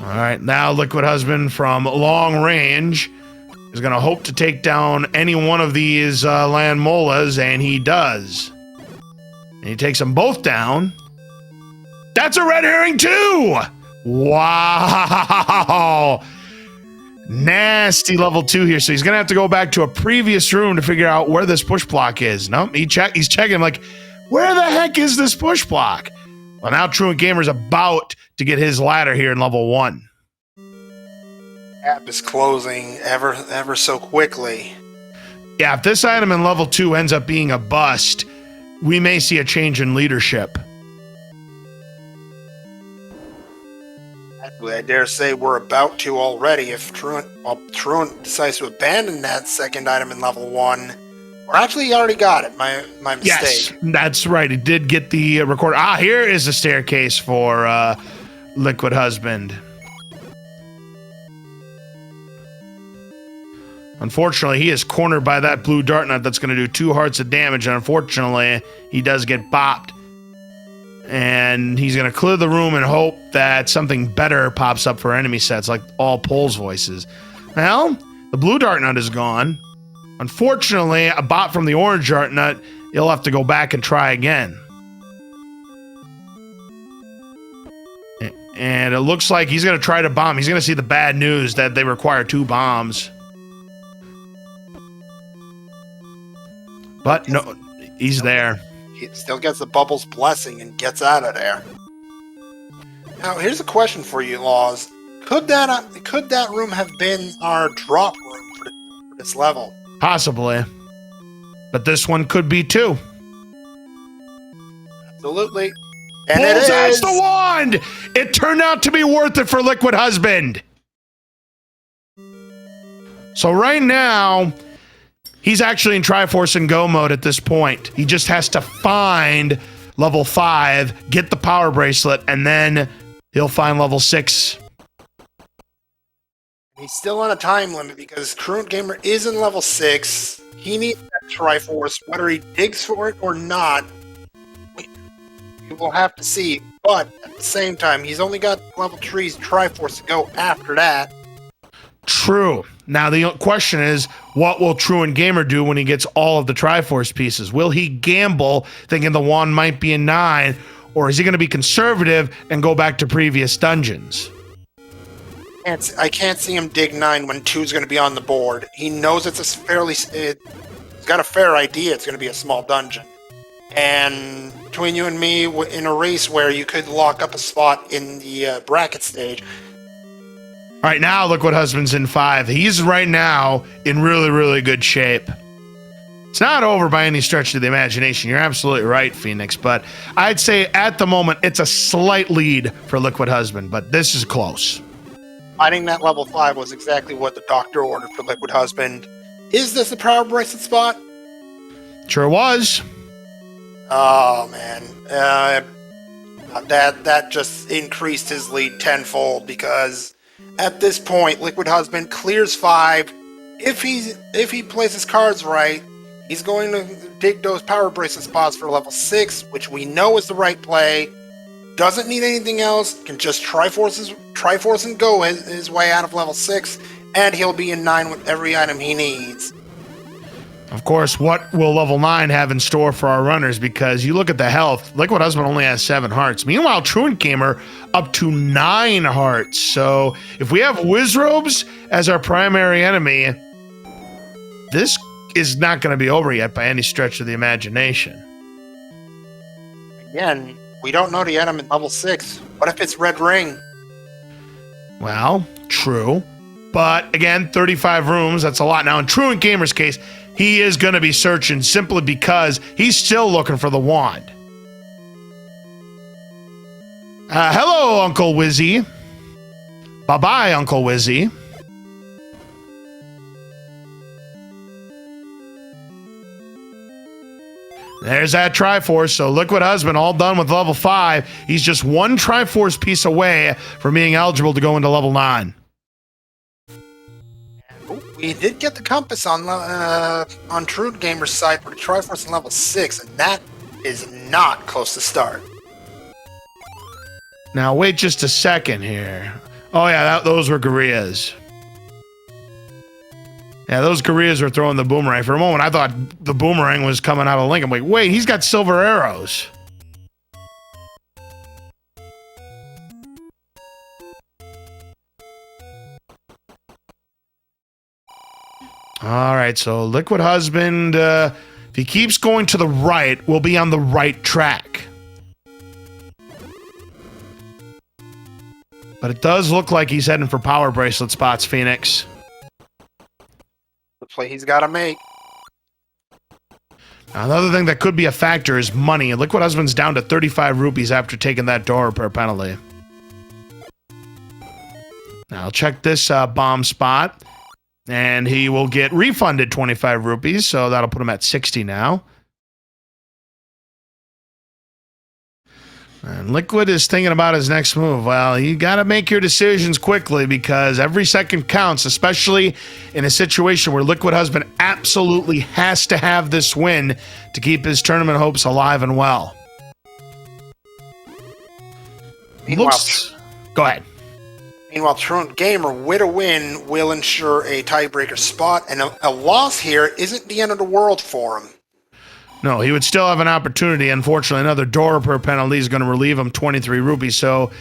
All right, now Liquid Husband from long range is going to hope to take down any one of these land molas, and he does. And he takes them both down. That's a red herring too! Wow! Nasty level 2 here, so he's going to have to go back to a previous room to figure out where this push block is. Nope, he's checking like, where the heck is this push block? Well, now TruantGamer's about to get his ladder here in level 1. Gap is closing ever so quickly. Yeah, if this item in level 2 ends up being a bust, we may see a change in leadership. Actually, I dare say we're about to already if Truant decides to abandon that second item in level 1. Or actually, he already got it. My mistake. Yes, that's right. He did get the record. Ah, here is the staircase for Liquid Husband. Unfortunately, he is cornered by that blue dart nut that's going to do 2 hearts of damage, and unfortunately, he does get bopped. And he's going to clear the room and hope that something better pops up for enemy sets, like all Pole's voices. Well, the blue dart nut is gone. Unfortunately, a bot from the orange dart nut, he'll have to go back and try again. And it looks like he's going to try to bomb. He's going to see the bad news that they require 2 bombs. But no, he's there. He still gets the Bubble's blessing and gets out of there. Now, here's a question for you, Laws. Could that room have been our drop room for this level. Possibly. But this one could be too. Absolutely. And it Bullseye's is. the wand! It turned out to be worth it for Liquid Husband. So right now, he's actually in Triforce and Go mode at this point. He just has to find level 5, get the power bracelet, and then he'll find level 6. He's still on a time limit because TruantGamer is in level 6. He needs that Triforce, whether he digs for it or not. We will have to see. But at the same time, he's only got level 3's Triforce to go after that. True. Now the question is, what will TruantGamer do when he gets all of the Triforce pieces? Will he gamble, thinking the wand might be a 9, or is he going to be conservative and go back to previous dungeons? I can't see him dig 9 when 2 is going to be on the board. He knows it's a he's got a fair idea it's going to be a small dungeon. And between you and me, in a race where you could lock up a spot in the bracket stage. All right, now Liquid Husband's in 5. He's right now in really, really good shape. It's not over by any stretch of the imagination. You're absolutely right, Phoenix. But I'd say at the moment, it's a slight lead for Liquid Husband, but this is close. Finding that level 5 was exactly what the doctor ordered for Liquid Husband. Is this a power bracelet spot? Sure was. Oh, man. That just increased his lead tenfold because at this point, Liquid Husband clears 5. If he plays his cards right, he's going to dig those power bracelet spots for level 6, which we know is the right play. Doesn't need anything else, can just Triforce and go his way out of level 6, and he'll be in 9 with every item he needs. Of course, what will level 9 have in store for our runners? Because you look at the health, Liquid Husband only has 7 hearts. Meanwhile, TruantGamer up to 9 hearts. So if we have Wizrobes as our primary enemy, this is not going to be over yet by any stretch of the imagination. Again, we don't know the item in level 6. What if it's Red Ring? Well, true. But again, 35 rooms, that's a lot. Now, in TruantGamer's case, he is going to be searching simply because he's still looking for the wand. Hello, Uncle Wizzy. Bye-bye, Uncle Wizzy. There's that Triforce. So Liquid Husband all done with level 5. He's just 1 Triforce piece away from being eligible to go into level 9. We did get the compass on TruantGamer's side for the Triforce in level 6, and that is not close to start. Now, wait just a second here. Oh, yeah, those were Gorillas. Yeah, those Gorillas were throwing the boomerang. For a moment, I thought the boomerang was coming out of Link. I'm like, wait, he's got silver arrows. All right, so Liquid Husband, if he keeps going to the right, we'll be on the right track. But it does look like he's heading for power bracelet spots, Phoenix. The play he's got to make. Now, another thing that could be a factor is money. Liquid Husband's down to 35 rupees after taking that door repair penalty. Now, I'll check this bomb spot. And he will get refunded 25 rupees, so that'll put him at 60 now. And Liquid is thinking about his next move. Well, you got to make your decisions quickly because every second counts, especially in a situation where Liquid Husband absolutely has to have this win to keep his tournament hopes alive and well. Go ahead. Meanwhile, TruantGamer, with a win, will ensure a tiebreaker spot, and a loss here isn't the end of the world for him. No, he would still have an opportunity. Unfortunately, another door repair penalty is going to relieve him 23 rupees. So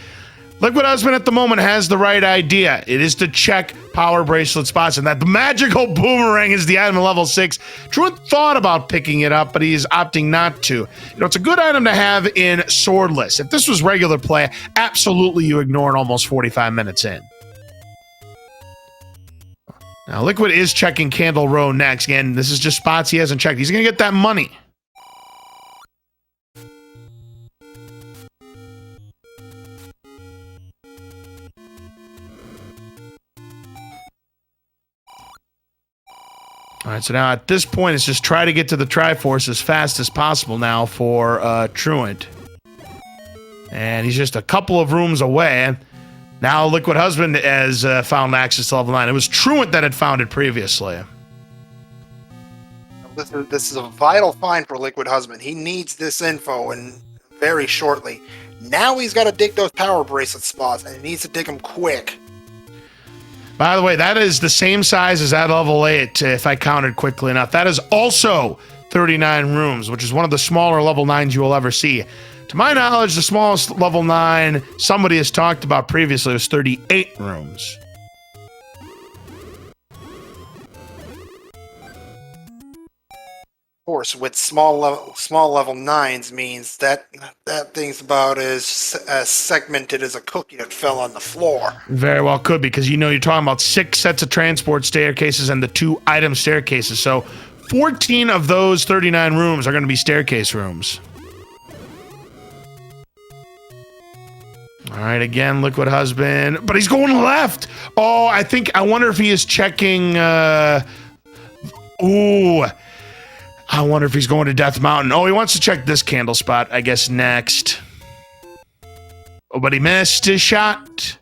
Liquid Husband at the moment has the right idea. It is to check power bracelet spots, and that the magical boomerang is the item at level 6. Truant thought about picking it up, but he's opting not to. You know, it's a good item to have in swordless. If this was regular play, absolutely you ignore it almost 45 minutes in. Now, Liquid is checking Candle Row next. Again, this is just spots he hasn't checked. He's going to get that money. All right, so now at this point, it's just try to get to the Triforce as fast as possible now for Truant. And he's just a couple of rooms away. Now Liquid Husband has found access to level 9. It was Truant that had found it previously. This is a vital find for Liquid Husband. He needs this info, and very shortly. Now he's got to dig those power bracelet spots, and he needs to dig them quick. By the way, that is the same size as that level 8, if I counted quickly enough. That is also 39 rooms, which is one of the smaller level 9s you will ever see. To my knowledge, the smallest level 9 somebody has talked about previously was 38 rooms. Of course, with small level 9s means that thing's about as segmented as a cookie that fell on the floor. Very well could, because you know you're talking about 6 sets of transport staircases and the 2 item staircases. So 14 of those 39 rooms are going to be staircase rooms. All right, again, Liquid Husband, but he's going left. Oh, I wonder if he is checking. I wonder if he's going to Death Mountain. Oh, he wants to check this candle spot, I guess, next. Oh, but he missed his shot.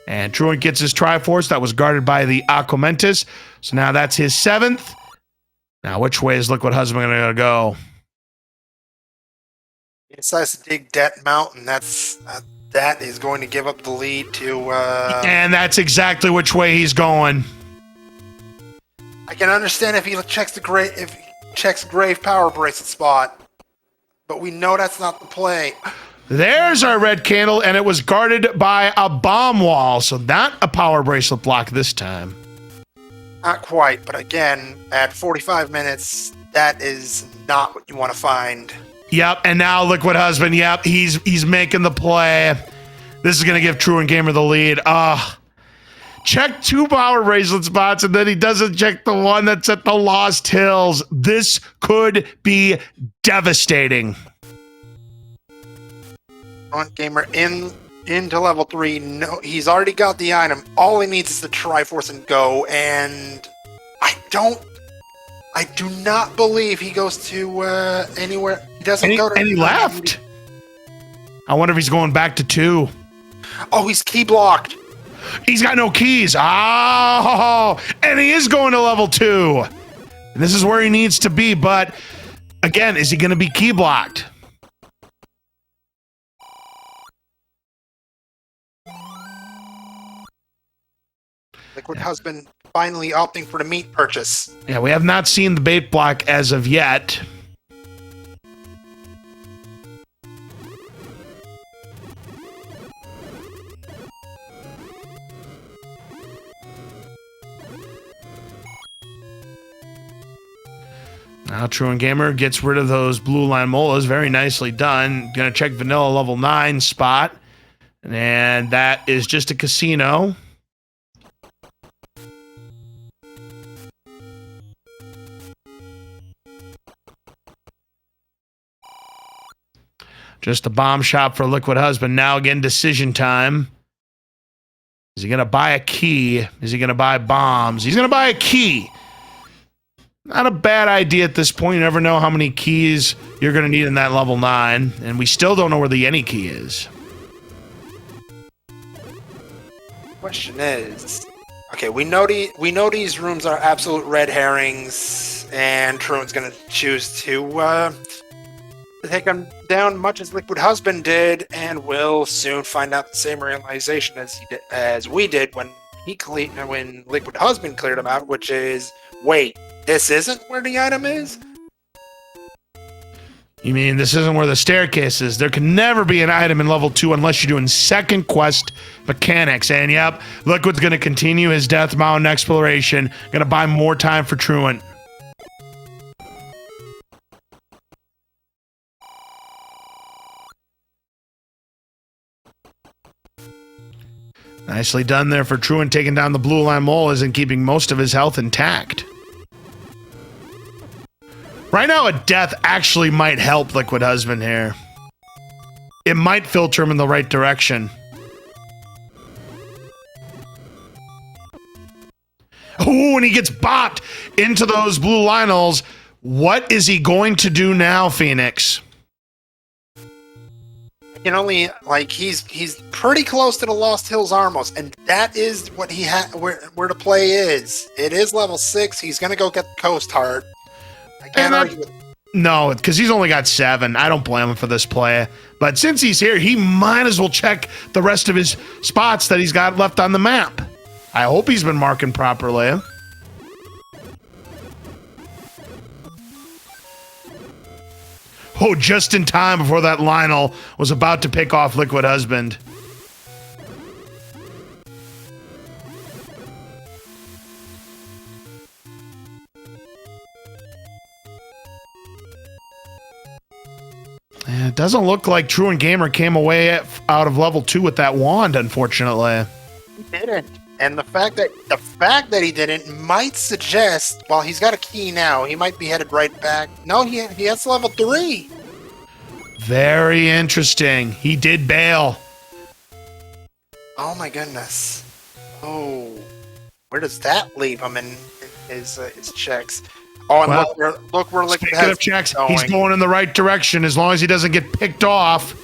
And Truant gets his Triforce that was guarded by the Aquamentus. So now that's his 7th. Now, which way is Liquid Husband going to go? He decides to dig Death Mountain. That is going to give up the lead to... And that's exactly which way he's going. I can understand if he checks Grave Power Bracelet spot, but we know that's not the play. There's our red candle, and it was guarded by a bomb wall, so not a power bracelet block this time. Not quite, but again, at 45 minutes, that is not what you want to find. Yep, and now Liquid Husband, yep, he's making the play. This is going to give TruantGamer the lead. Check 2 power bracelet spots, and then he doesn't check the one that's at the Lost Hills. This could be devastating. TruantGamer into level 3. No, he's already got the item. All he needs is the Triforce and go, and I do not believe he goes to anywhere. He doesn't go to... And he left. I wonder if he's going back to 2. Oh, he's key blocked. He's got no keys. Oh, and he is going to level 2. And this is where he needs to be, but again, is he going to be key blocked? Liquid Husband finally opting for the meat purchase. Yeah, we have not seen the bait block as of yet. Now TruantGamer gets rid of those blue line molas. Very nicely done. Gonna check vanilla level 9 spot. And that is just a casino. Just a bomb shop for Liquid Husband. Now again, decision time. Is he gonna buy a key? Is he gonna buy bombs? He's gonna buy a key. Not a bad idea at this point. You never know how many keys you're going to need in that level 9. And we still don't know where the any key is. Question is... Okay, we know these rooms are absolute red herrings, and Truant's going to choose to take them down much as Liquid Husband did, and we'll soon find out the same realization as we did when Liquid Husband cleared them out, which is, wait, this isn't where the item is? You mean this isn't where the staircase is? There can never be an item in level 2 unless you're doing second quest mechanics. And yep, Liquid's going to continue his Death Mountain exploration. Going to buy more time for Truant. Nicely done there for Truant, taking down the blue line molas and keeping most of his health intact. Right now, a death actually might help Liquid Husband here. It might filter him in the right direction. Oh, and he gets bopped into those blue Lionels. What is he going to do now, Phoenix? Can only, like, he's pretty close to the Lost Hills Armos, and that is what he had, where the play is. It is level 6. He's gonna go get the Coast Heart. I can't argue with. No, because he's only got 7. I don't blame him for this play. But since he's here, he might as well check the rest of his spots that he's got left on the map. I hope he's been marking properly. Oh, just in time before that Lionel was about to pick off Liquid Husband. It doesn't look like TruantGamer came away out of level 2 with that wand, unfortunately. He didn't. And the fact that he didn't might suggest, while he's got a key now, he might be headed right back. No, he has level 3. Very interesting. He did bail. Oh my goodness. Oh, where does that leave him in his checks? Oh, and Well, look where Liquid Speaking has of checks, going. he's going in the right direction as long as he doesn't get picked off.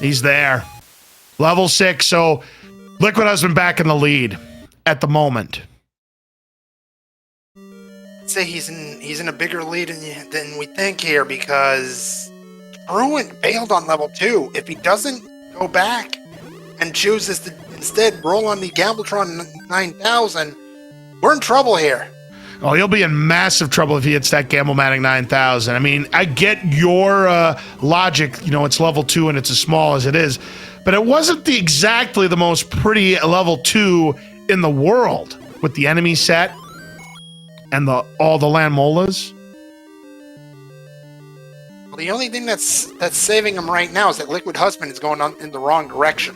He's there. Level 6, so Liquid Husband back in the lead at the moment. I'd say he's in a bigger lead than we think here, because Truant bailed on level 2. If he doesn't go back and chooses to instead roll on the Gambletron 9000, we're in trouble here. Oh, he'll be in massive trouble if he hits that Gamblematic 9000. I mean, I get your logic. You know, it's level 2 and it's as small as it is. But it wasn't exactly the most pretty level 2 in the world with the enemy set and all the land molas. Well, the only thing that's saving him right now is that Liquid Husband is going in the wrong direction.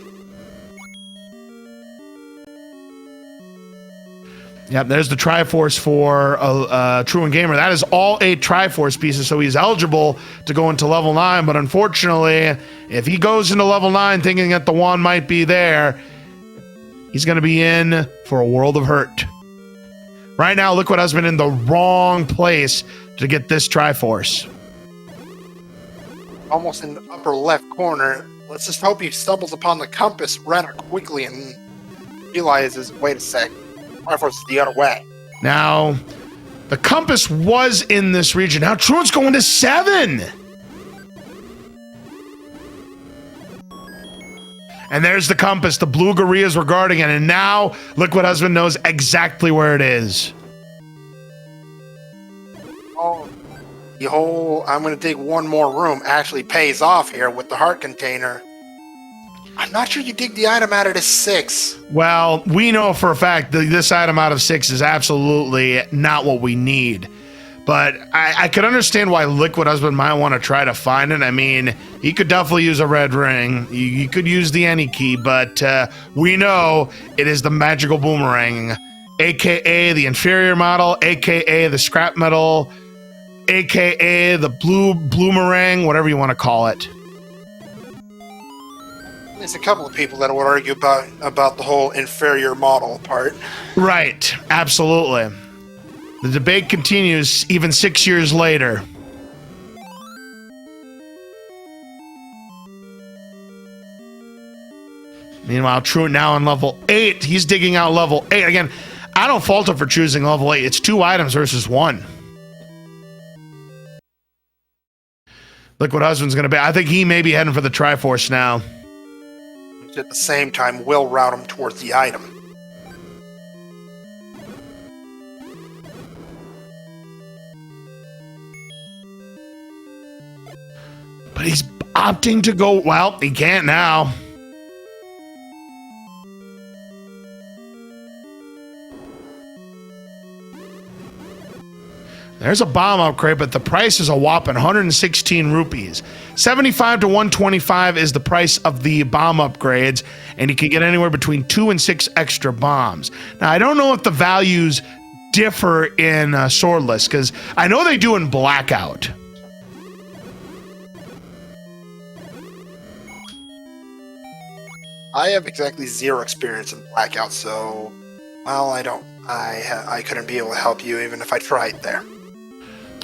Yep, there's the Triforce for TruantGamer. That is all 8 Triforce pieces, so he's eligible to go into level 9. But unfortunately, if he goes into level 9 thinking that the wand might be there, he's going to be in for a world of hurt. Right now, Liquid Husband in the wrong place to get this Triforce. Almost in the upper left corner. Let's just hope he stumbles upon the compass rather quickly and realizes, wait a sec, Triforce is the other way. Now, the compass was in this region. Now Truant's going to 7. And there's the compass. The blue gorillas were guarding it. And now Liquid Husband knows exactly where it is. Oh, the whole I'm going to dig one more room actually pays off here with the heart container. I'm not sure you dig the item out of this 6. Well, we know for a fact that this item out of 6 is absolutely not what we need. But I could understand why Liquid Husband might want to try to find it. I mean, he could definitely use a red ring. You could use the any key, but we know it is the magical boomerang, aka the inferior model, aka the scrap metal, aka the blue bloomerang, whatever you want to call it. There's a couple of people that would argue about the whole inferior model part. Right, absolutely. The debate continues even 6 years later. Meanwhile, Truant now on level 8. He's digging out level 8. Again, I don't fault him for choosing level 8. It's 2 items versus 1. Liquid Husband's going to be... I think he may be heading for the Triforce now. At the same time, will route him towards the item. But he's opting to go... Well, he can't now. There's a bomb upgrade, but the price is a whopping 116 rupees. 75 to 125 is the price of the bomb upgrades, and you can get anywhere between 2 and 6 extra bombs. Now, I don't know if the values differ in Swordless, because I know they do in Blackout. I have exactly 0 experience in Blackout, so, well, I couldn't be able to help you even if I tried there.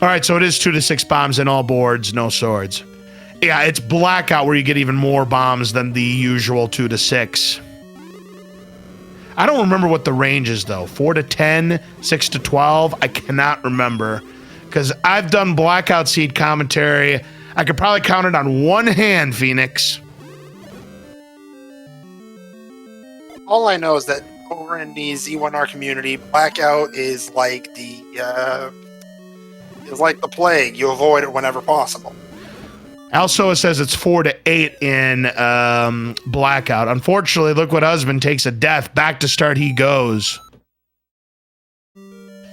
All right, so it is 2 to 6 bombs in all boards, no swords. Yeah, it's Blackout where you get even more bombs than the usual 2 to 6. I don't remember what the range is, though. 4 to 10, 6 to 12. I cannot remember, because I've done Blackout Seed commentary. I could probably count it on one hand, Phoenix. All I know is that over in the Z1R community, Blackout is like the plague. You avoid it whenever possible. Also, it says it's 4 to 8 in Blackout. Unfortunately, Liquid Husband takes a death. Back to start he goes.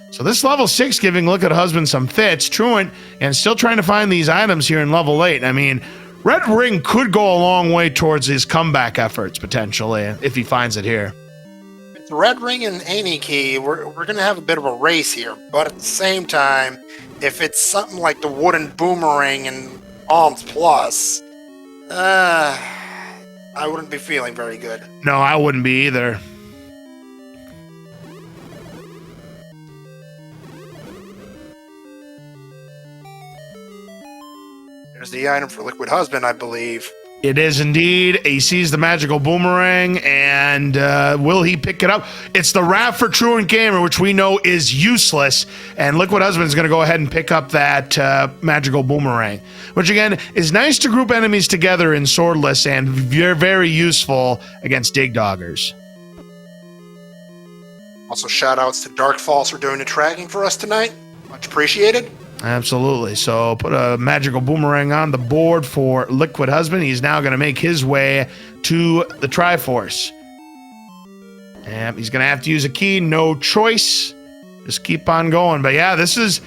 So this level 6 giving Liquid Husband some fits. Truant, and still trying to find these items here in level 8. I mean, Red Ring could go a long way towards his comeback efforts, potentially, if he finds it here. It's Red Ring and Any Key. We're going to have a bit of a race here. But at the same time, if it's something like the Wooden Boomerang and Alms Plus, I wouldn't be feeling very good. No, I wouldn't be either. There's the item for Liquid Husband, I believe. It is indeed. He sees the magical boomerang, and will he pick it up? It's the wrap for TruantGamer, which we know is useless, and Liquid Husband is going to go ahead and pick up that magical boomerang, which again is nice to group enemies together in Swordless and very, very useful against Dig Doggers. Also, shout outs to Dark Falls for doing the tracking for us tonight. Much appreciated. Absolutely. So put a magical boomerang on the board for Liquid Husband. He's now going to make his way to the Triforce. And he's going to have to use a key. No choice. Just keep on going. But yeah, this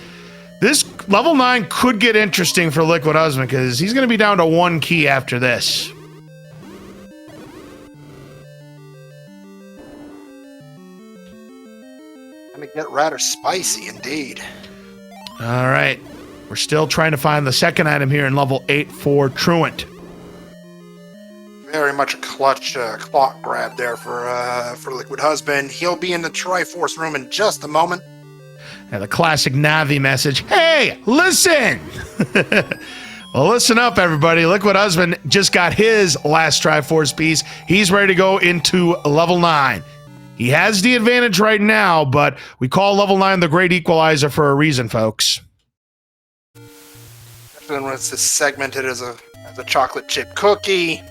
level 9 could get interesting for Liquid Husband because he's going to be down to 1 key after this. Gonna get rather spicy indeed. All right. We're still trying to find the second item here in level 8 for Truant. Very much a clutch clock grab there for Liquid Husband. He'll be in the Triforce room in just a moment. And the classic Navi message. Hey, listen! Well, listen up, everybody. Liquid Husband just got his last Triforce piece. He's ready to go into level 9. He has the advantage right now, but we call level 9 the great equalizer for a reason, folks. Especially when it's segmented as a chocolate chip cookie.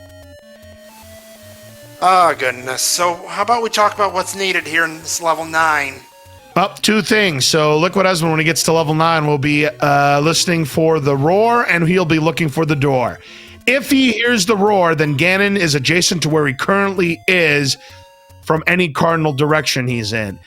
Oh, goodness. So how about we talk about what's needed here in this level 9? Up 2 things. So Liquid Husband, when he gets to level 9, will be listening for the roar, and he'll be looking for the door. If he hears the roar, then Ganon is adjacent to where he currently is from any cardinal direction he's in.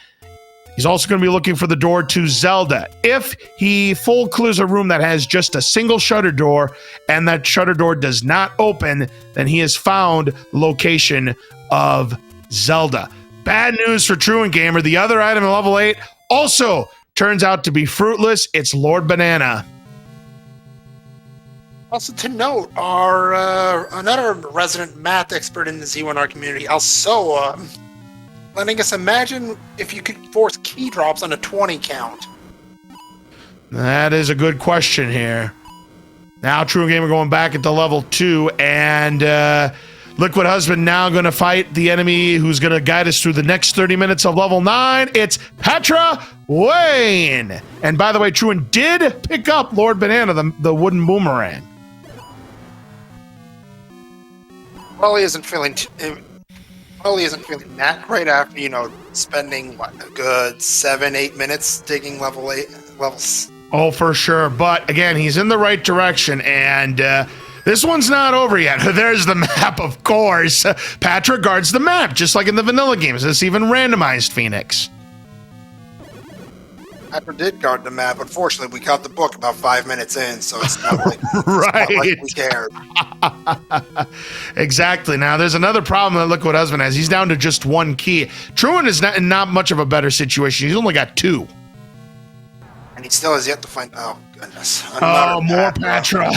He's also going to be looking for the door to Zelda. If he full clears a room that has just a single shutter door and that shutter door does not open, then he has found the location of Zelda. Bad news for TruantGamer. The other item in level 8 also turns out to be fruitless. It's Lord Banana. Also to note, our another resident math expert in the Z1R community, Alsoa, letting us imagine if you could force key drops on a 20 count. That is a good question here. Now TruantGamer going back into level 2, and Liquid Husband now going to fight the enemy who's going to guide us through the next 30 minutes of level 9. It's Petra Wayne. And by the way, Truant did pick up Lord Banana, the wooden boomerang. Well, he isn't feeling that great after, spending, a good 7-8 minutes digging levels. Oh, for sure. But again, he's in the right direction, and this one's not over yet. There's the map, of course. Patra guards the map, just like in the vanilla games. It's even randomized, Phoenix. Patra did guard the map. Unfortunately, we caught the book about 5 minutes in, so it's not like, Right. it's not like we cared. Exactly. Now, there's another problem that Liquid Husband has. He's down to just one key. Truant is not in not much of a better situation. He's only got 2. And he still has yet to find. Oh goodness! Oh, Another more Patra.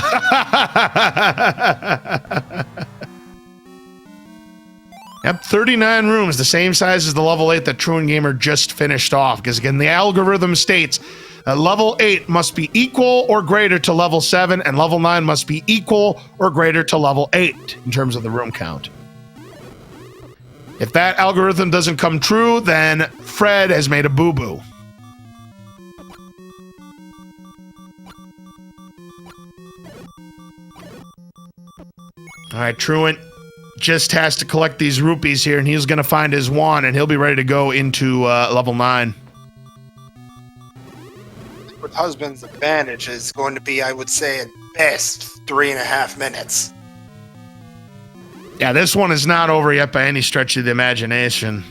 Patra. Yep, 39 rooms, the same size as the level 8 that TruantGamer just finished off. Because again, the algorithm states that level 8 must be equal or greater to level 7, and level 9 must be equal or greater to level 8 in terms of the room count. If that algorithm doesn't come true, then Fred has made a boo-boo. All right, Truant just has to collect these rupees here, and he's going to find his wand, and he'll be ready to go into level 9. With Husband's advantage is going to be, I would say, at best 3.5 minutes. Yeah, this one is not over yet by any stretch of the imagination.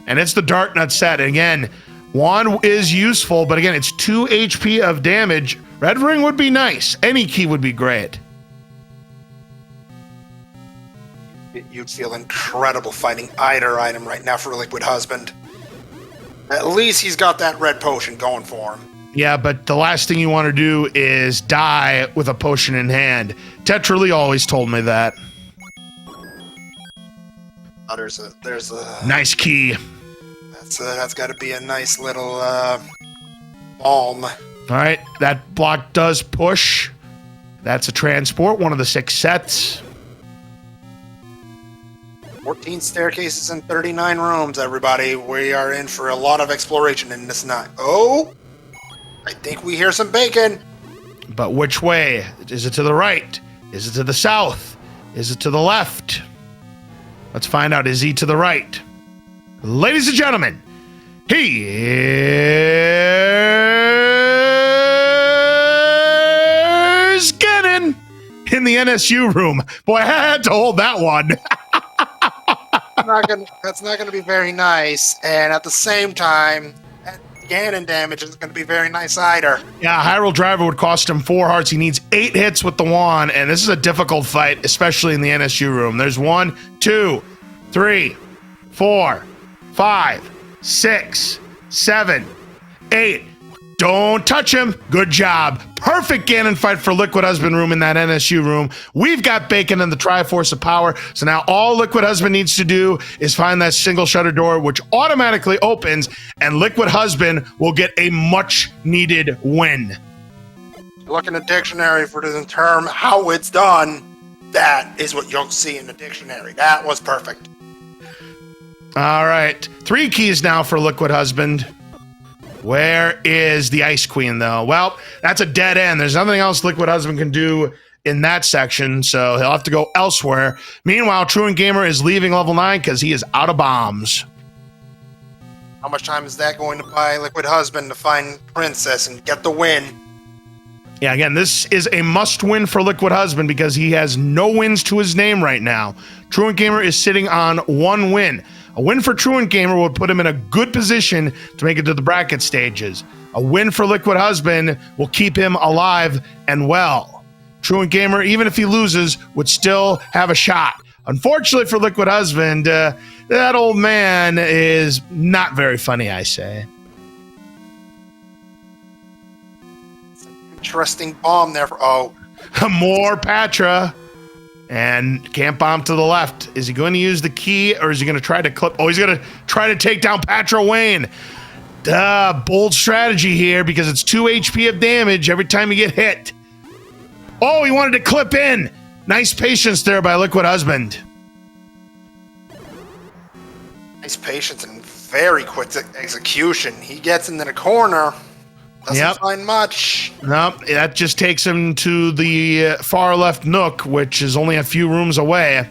And it's the Dark Nut set. Again, wand is useful, but again, it's 2 HP of damage. Red ring would be nice. Any key would be great. You'd feel incredible fighting either item right now for Liquid Husband. At least he's got that red potion going for him. Yeah, but the last thing you want to do is die with a potion in hand. Tetra Lee always told me that. Oh, there's a Nice key. that's got to be a nice little balm. All right, that block does push. That's a transport, one of the 6 sets. 14 staircases and 39 rooms, everybody. We are in for a lot of exploration in this night. Oh, I think we hear some bacon. But which way? Is it to the right? Is it to the south? Is it to the left? Let's find out. Is he to the right? Ladies and gentlemen, here's Gannon in the NSU room. Boy, I had to hold that one. That's not gonna be very nice, and at the same time, that Ganon damage isn't gonna be very nice either. Yeah, Hyrule Driver would cost him 4 hearts. He needs 8 hits with the wand, and this is a difficult fight, especially in the NSU room. There's 1, 2, 3, 4, 5, 6, 7, 8. Don't touch him. Good job. Perfect Ganon fight for Liquid Husband room in that NSU room. We've got bacon in the Triforce of Power. So now all Liquid Husband needs to do is find that single shutter door, which automatically opens, and Liquid Husband will get a much needed win. Look in the dictionary for the term how it's done. That is what you'll see in the dictionary. That was perfect. All right. 3 keys now for Liquid Husband. Where is the Ice Queen, though? Well, that's a dead end. There's nothing else Liquid Husband can do in that section, so he'll have to go elsewhere. Meanwhile, TruantGamer is leaving level 9 because he is out of bombs. How much time is that going to buy Liquid Husband to find Princess and get the win? Yeah, again, this is a must-win for Liquid Husband because he has no wins to his name right now. TruantGamer is sitting on 1 win. A win for TruantGamer would put him in a good position to make it to the bracket stages. A win for Liquid Husband will keep him alive and well. TruantGamer, even if he loses, would still have a shot. Unfortunately for Liquid Husband, that old man is not very funny, I say. Interesting bomb there for More Patra. And can't bomb to the left. Is he going to use the key, or is he going to try to clip? Oh, he's going to try to take down Patra Wayne. Bold strategy here because it's 2 HP of damage every time you get hit. Oh, he wanted to clip in. Nice patience there by Liquid Husband. nice patience and very quick execution. He gets into the corner. Doesn't find much. Nope, that just takes him to the far left nook, which is only a few rooms away.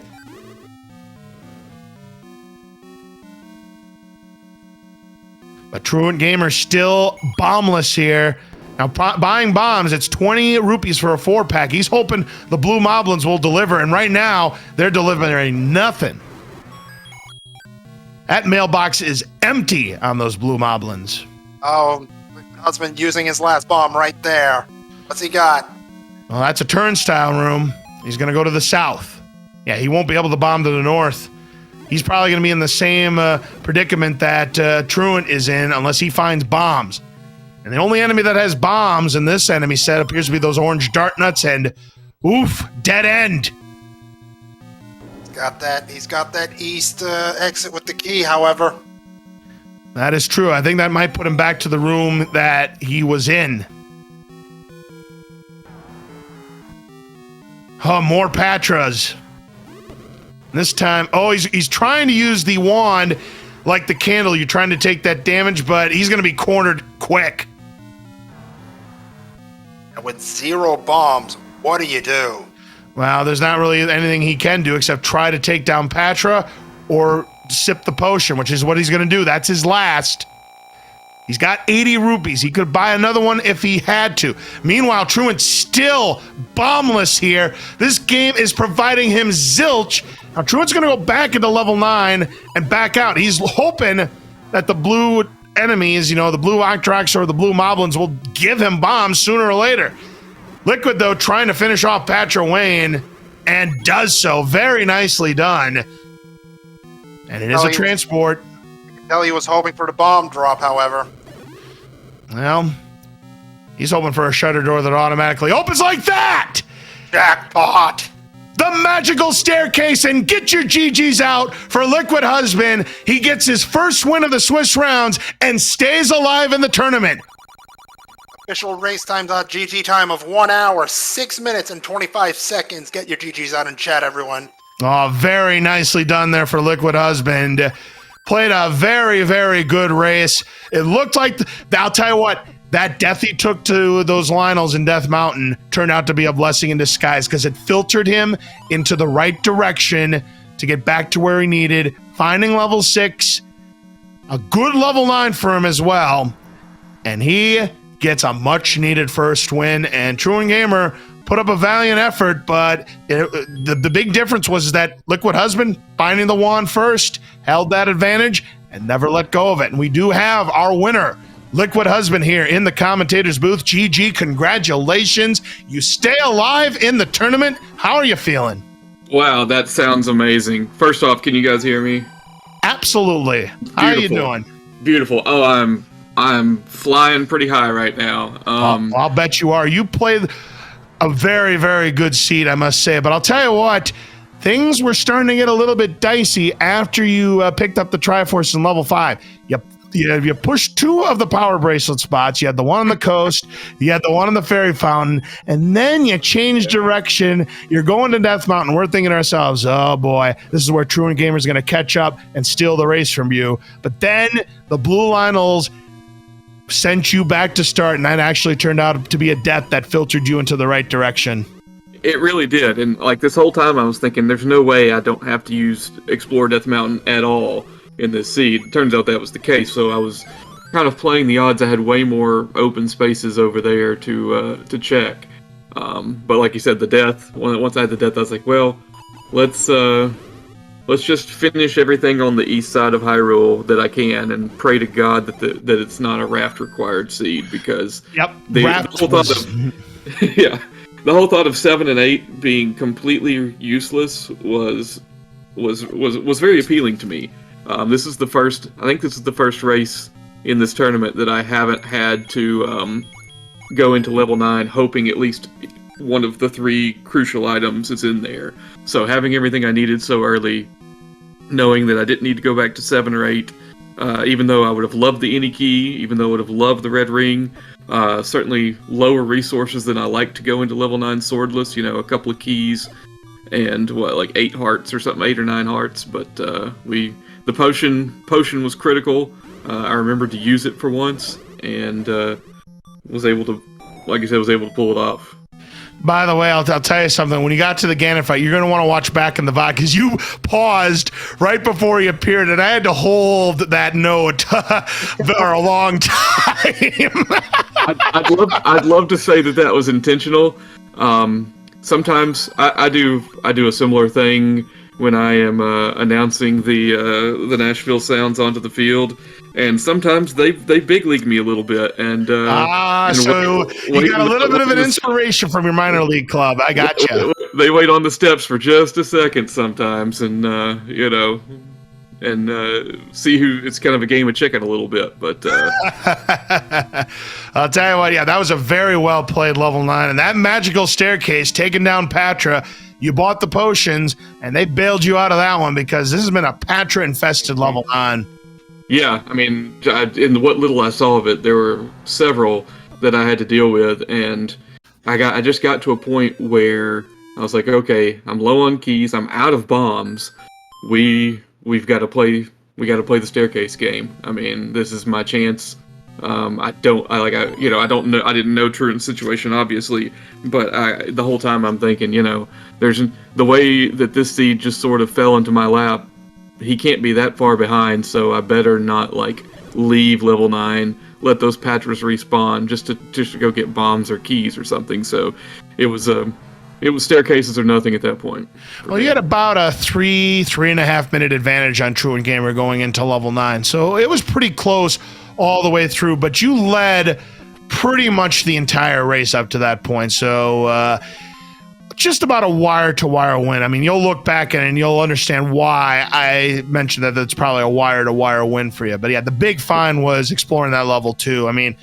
But TruantGamer still bombless here. Now, buying bombs, it's 20 rupees for a 4-pack. He's hoping the blue moblins will deliver, and right now, they're delivering nothing. That mailbox is empty on those blue moblins. Oh, Husband using his last bomb right there. What's he got? Well, that's a turnstile room. He's going to go to the south. Yeah, he won't be able to bomb to the north. He's probably going to be in the same predicament that Truant is in unless he finds bombs. And the only enemy that has bombs in this enemy set appears to be those orange dart nuts, and oof, dead end. He's got that east exit with the key, however. That is true. I think that might put him back to the room that he was in. Oh, more Patras. This time, he's trying to use the wand like the candle. You're trying to take that damage, but he's going to be cornered quick. And with 0 bombs, what do you do? Well, there's not really anything he can do except try to take down Patra or sip the potion, which is what he's going to do. That's his last. He's got 80 rupees. He could buy another one if he had to. Meanwhile, Truant's still bombless here. This game is providing him zilch. Now, Truant's going to go back into level 9 and back out. He's hoping that the blue enemies, the blue Octrox or the blue Moblins will give him bombs sooner or later. Liquid, though, trying to finish off Patra Wayne and does so. Very nicely done. And it is a transport. You can tell he was hoping for the bomb drop, however. Well, he's hoping for a shutter door that automatically opens like that! Jackpot! The magical staircase, and get your GGs out for Liquid Husband. He gets his first win of the Swiss rounds and stays alive in the tournament. Official race time.gg time of 1 hour, 6 minutes, and 25 seconds. Get your GGs out in chat, everyone. Oh, very nicely done there for Liquid Husband. Played a very, very good race. It looked like, I'll tell you what, that death he took to those Lionels in Death Mountain turned out to be a blessing in disguise because it filtered him into the right direction to get back to where he needed, finding level 6, a good level 9 for him as well, and he gets a much-needed first win, and TruantGamer put up a valiant effort, but the big difference was that Liquid Husband, finding the wand first, held that advantage and never let go of it. And we do have our winner, Liquid Husband, here in the commentator's booth. GG, congratulations. You stay alive in the tournament. How are you feeling? Wow, that sounds amazing. First off, can you guys hear me? Absolutely. How are you doing? Beautiful. Oh, I'm flying pretty high right now. I'll bet you are. You played a very, very good seed, I must say. But I'll tell you what, things were starting to get a little bit dicey after you picked up the Triforce in level 5. You pushed 2 of the power bracelet spots. You had the one on the coast, you had the one on the fairy fountain, and then you changed direction. You're going to Death Mountain. We're thinking to ourselves, oh boy, this is where TruantGamer is going to catch up and steal the race from you. But then the Blue Lionels sent you back to start, and that actually turned out to be a death that filtered you into the right direction. It really did, and like this whole time I was thinking, there's no way I don't have to use Explore Death Mountain at all in this seed. Turns out that was the case, so I was kind of playing the odds. I had way more open spaces over there to check. But like you said, the death, once I had the death, I was like, well, let's just finish everything on the east side of Hyrule that I can, and pray to God that it's not a raft required seed, because the whole thought of 7 and 8 being completely useless was very appealing to me. This is the first race in this tournament that I haven't had to go into level 9 hoping at least one of the 3 crucial items is in there. So having everything I needed so early, knowing that I didn't need to go back to 7 or 8, even though I would have loved the any key, even though I would have loved the red ring, certainly lower resources than I like to go into level 9 swordless, a couple of keys and like 8 hearts or something, 8 or 9 hearts, but the potion was critical. I remembered to use it for once, and was able to pull it off. By the way, I'll tell you something. When you got to the Ganon fight, you're going to want to watch back in the VOD, because you paused right before he appeared, and I had to hold that note for a long time. I'd love to say that was intentional. sometimes I do a similar thing when I am announcing the Nashville Sounds onto the field, and sometimes they big league me a little bit, and so you got a little bit of an inspiration from your minor league club. I gotcha. They wait on the steps for just a second sometimes, and see who. It's kind of a game of chicken a little bit, but I'll tell you what. Yeah, that was a very well played level 9, and that magical staircase taking down Patra. You bought the potions, and they bailed you out of that one because this has been a Patra-infested level 9. Yeah, I mean, in what little I saw of it, there were several that I had to deal with, and I just got to a point where I was like, okay, I'm low on keys, I'm out of bombs. We've got to play the staircase game. I mean, this is my chance. I didn't know Truant's situation, obviously, but the whole time I'm thinking, there's the way that this seed just sort of fell into my lap. He can't be that far behind, so I better not leave level 9, let those Patras respawn just to go get bombs or keys or something. So it was staircases or nothing at that point. Well, you had about a 3.5 minute advantage on TruantGamer going into level 9, so it was pretty close all the way through, but you led pretty much the entire race up to that point. So just about a wire-to-wire win. I mean, you'll look back at it and you'll understand why I mentioned that it's probably a wire-to-wire win for you. But yeah, the big find was exploring that level 2. I mean,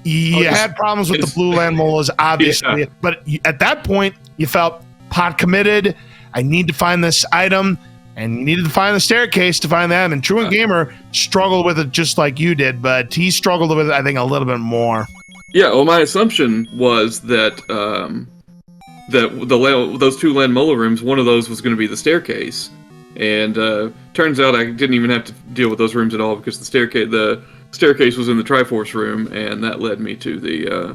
you had problems with the blue land molas, obviously, but at that point, you felt pot committed. I need to find this item. And you needed to find the staircase to find them. And TruantGamer struggled with it just like you did, but he struggled with it, I think, a little bit more. Yeah, well, my assumption was that those 2 land mola rooms, one of those was going to be the staircase. And turns out I didn't even have to deal with those rooms at all because the staircase was in the Triforce room, and that led me to the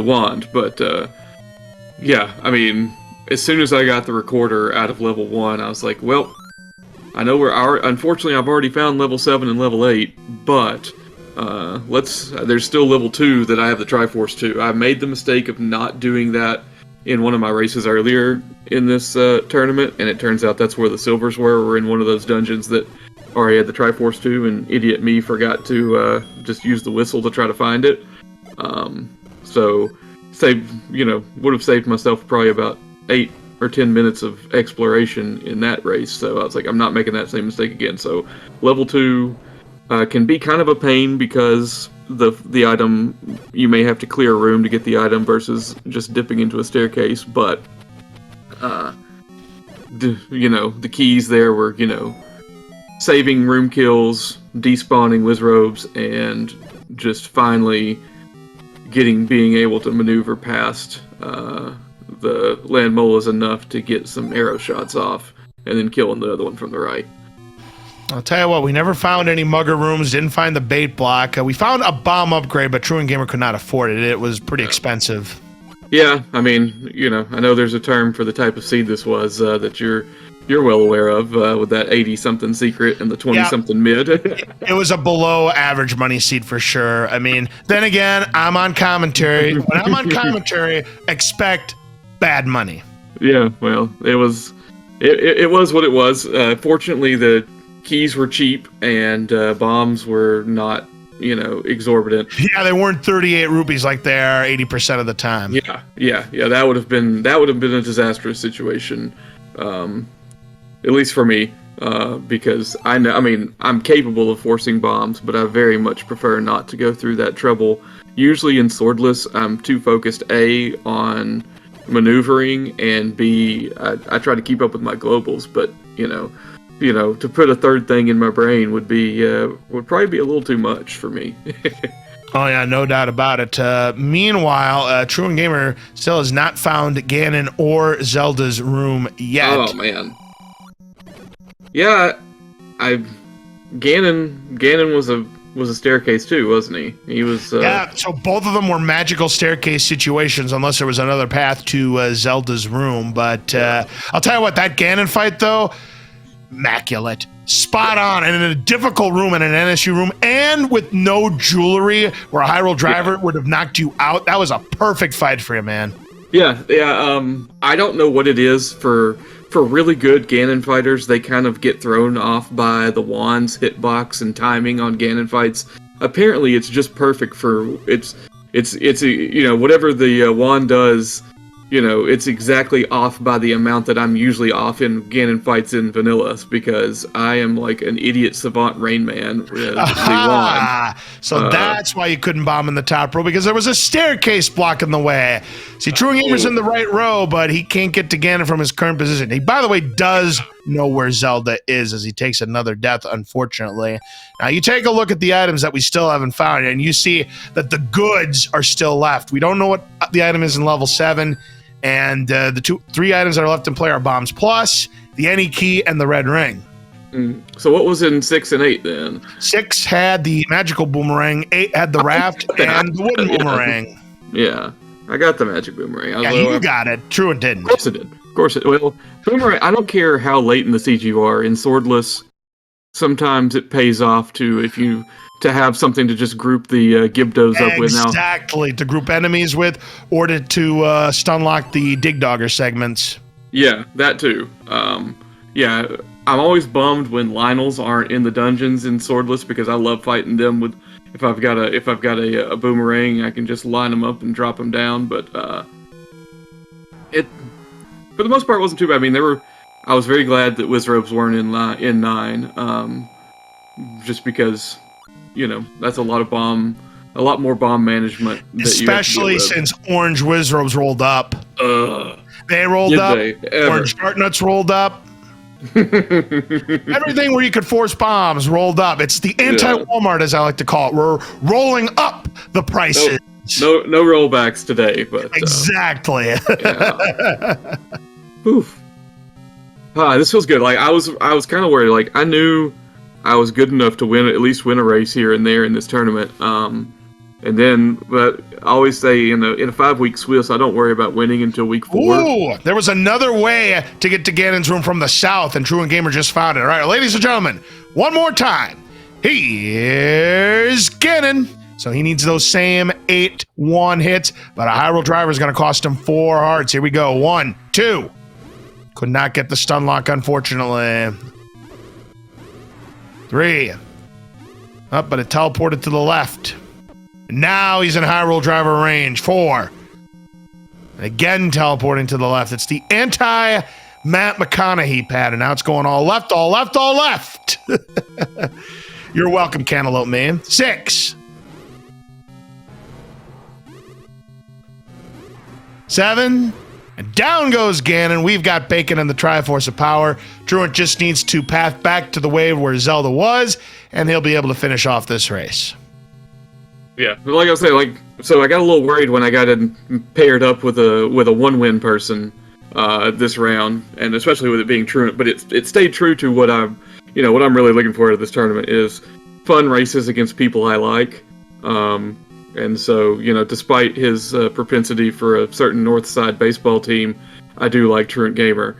wand. But yeah, I mean, as soon as I got the recorder out of level 1, I was like, well, I know unfortunately, I've already found level 7 and level 8, but there's still level 2 that I have the Triforce to. I made the mistake of not doing that in one of my races earlier in this tournament, and it turns out that's where the silvers were in one of those dungeons that already had the Triforce to, and idiot me forgot to just use the whistle to try to find it. So, would have saved myself probably about 8 or 10 minutes of exploration in that race. So I was like, I'm not making that same mistake again. So level 2 can be kind of a pain because the item, you may have to clear a room to get the item versus just dipping into a staircase. But the keys there were saving room kills, despawning Wizrobes, and just finally being able to maneuver past the land molas enough to get some arrow shots off, and then killing the other one from the right. I'll tell you what, we never found any mugger rooms, didn't find the bait block. We found a bomb upgrade, but TruantGamer could not afford it. It was pretty expensive. Yeah, I mean, I know there's a term for the type of seed this was that you're well aware of with that 80-something secret and the 20-something mid. It was a below average money seed for sure. I mean, then again, I'm on commentary. When I'm on commentary, expect bad money. Yeah, well, it was what it was. Fortunately, the keys were cheap and bombs were not, exorbitant. Yeah, they weren't 38 rupees like they are 80% of the time. Yeah. That would have been a disastrous situation, at least for me, because I'm capable of forcing bombs, but I very much prefer not to go through that trouble. Usually in Swordless, I'm too focused A on maneuvering, and B, I try to keep up with my globals, but to put a third thing in my brain would probably be a little too much for me. Oh yeah, no doubt about it. Meanwhile, TruantGamer still has not found Ganon or Zelda's room yet. Oh man. Yeah, Ganon was a staircase too, wasn't he? He was. Yeah, so both of them were magical staircase situations, unless there was another path to Zelda's room. But I'll tell you what, that Ganon fight though, immaculate, spot on, and in a difficult room, in an NSU room, and with no jewelry, where a high roll driver would have knocked you out. That was a perfect fight for you, man. Yeah, yeah. I don't know what it is for really good Ganon fighters. They kind of get thrown off by the wand's hitbox and timing on Ganon fights. Apparently, it's just perfect for whatever the wand does. It's exactly off by the amount that I'm usually off in Ganon fights in vanilla, because I am like an idiot savant Rain Man. The wand. So that's why you couldn't bomb in the top row, because there was a staircase blocking the way. See, TruantGamer's in the right row, but he can't get to Ganon from his current position. He, by the way, does know where Zelda is as he takes another death, unfortunately. Now, you take a look at the items that we still haven't found, and you see that the goods are still left. We don't know what the item is in level 7. And the 3 items that are left in play are Bombs Plus, the Any Key, and the Red Ring. So what was in 6 and 8 then? 6 had the Magical Boomerang, 8 had the Raft, and the Wooden Boomerang. Yeah, I got the Magic Boomerang. Yeah, you got it. Truant didn't. Of course it did. Of course it did. Well, Boomerang, I don't care how late in the siege you are. In Swordless, sometimes it pays off to have something to just group the Gibdos up with now. Exactly, to group enemies with, or to stun lock the Dig Dogger segments. Yeah, that too. Yeah, I'm always bummed when Lionels aren't in the dungeons in Swordless, because I love fighting them with. If I've got a boomerang, I can just line them up and drop them down. But it, for the most part, wasn't too bad. I mean, I was very glad that Wizrobes weren't in 9, just because. That's a lot more bomb management. Especially since Orange Wizrobes rolled up. They rolled up. Orange Dartnuts rolled up. Everything where you could force bombs rolled up. It's the anti-Walmart, as I like to call it. We're rolling up the prices. No rollbacks today, but exactly. Oof. This feels good. Like I was kind of worried. Like I knew I was good enough to at least win a race here and there in this tournament. But I always say in a 5-week Swiss, I don't worry about winning until week 4. Ooh, there was another way to get to Ganon's room from the south, and TruantGamer just found it. All right, ladies and gentlemen, one more time. Here's Ganon. So he needs those same 8 1 hits, but a high roll driver is going to cost him 4 hearts. Here we go. 1, 2. Could not get the stun lock, unfortunately. 3. Up, but it teleported to the left. Now he's in high roll driver range. 4. And again teleporting to the left. It's the anti-Matt McConaughey pattern. Now it's going all left, all left, all left. You're welcome, Cantaloupe Man. 6. 7. And down goes Ganon. We've got Bacon and the Triforce of Power. Truant just needs to path back to the wave where Zelda was, and he'll be able to finish off this race. Yeah, but like I was saying, so I got a little worried when I got paired up with a 1-win person this round, and especially with it being Truant. But it stayed true to what I'm really looking for out of this tournament is fun races against people I like. And so, despite his propensity for a certain North Side baseball team, I do like TruantGamer.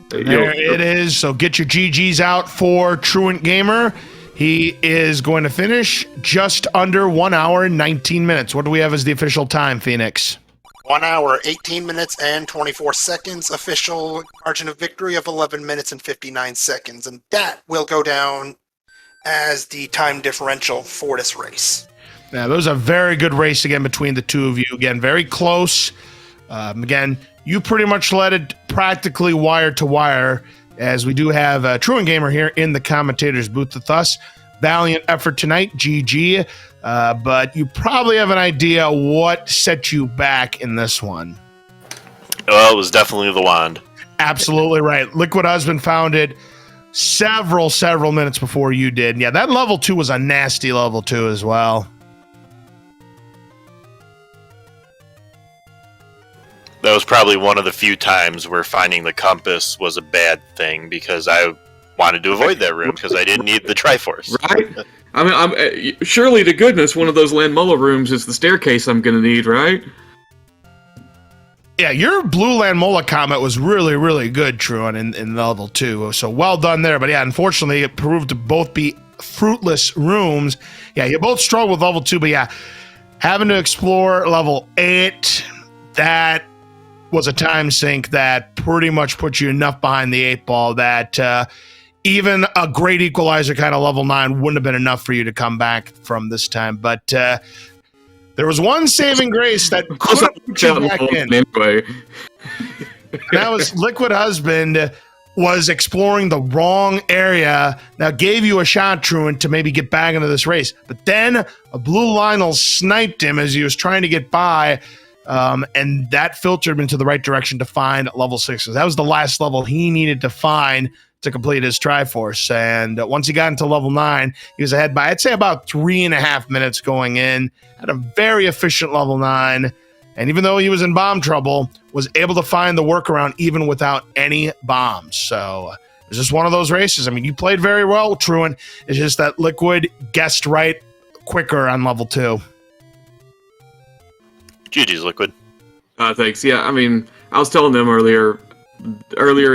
There it is. So get your GGs out for TruantGamer. He is going to finish just under 1 hour and 19 minutes. What do we have as the official time, Phoenix? 1 hour, 18 minutes, and 24 seconds. Official margin of victory of 11 minutes and 59 seconds. And that will go down as the time differential for this race. Yeah, that was a very good race again between the two of you. Again, very close. Again, you pretty much led it practically wire to wire, as we do have TruantGamer here in the commentator's booth with us. Valiant effort tonight, GG. But you probably have an idea what set you back in this one. Well, it was definitely the wand. Absolutely right. Liquid Husband found it several minutes before you did. Yeah, that level 2 was a nasty level 2 as well. That was probably one of the few times where finding the compass was a bad thing, because I wanted to avoid that room because I didn't need the Triforce. Right? I mean, surely to goodness, one of those Landmulla rooms is the staircase I'm going to need, right? Yeah, your Blue Land Mola Comet was really, really good, Truant, in level 2. So well done there. But yeah, unfortunately, it proved to both be fruitless rooms. Yeah, you both struggled with level 2, but yeah, having to explore level 8, that was a time sink that pretty much put you enough behind the 8 ball that even a great equalizer kind of level 9 wouldn't have been enough for you to come back from this time. But there was one saving grace that could have put you back in. Anyway. That was Liquid Husband was exploring the wrong area. Now gave you a shot, Truant, to maybe get back into this race. But then a blue Lionel sniped him as he was trying to get by. And that filtered him into the right direction to find level 6. That was the last level he needed to find to complete his Triforce. And once he got into level 9, he was ahead by, I'd say, about 3.5 minutes going in. Had a very efficient level 9. And even though he was in bomb trouble, was able to find the workaround even without any bombs. So it was just one of those races. I mean, you played very well, Truant. It's just that Liquid guessed right quicker on level 2. GG's, Liquid. Thanks. Yeah, I mean, I was telling them earlier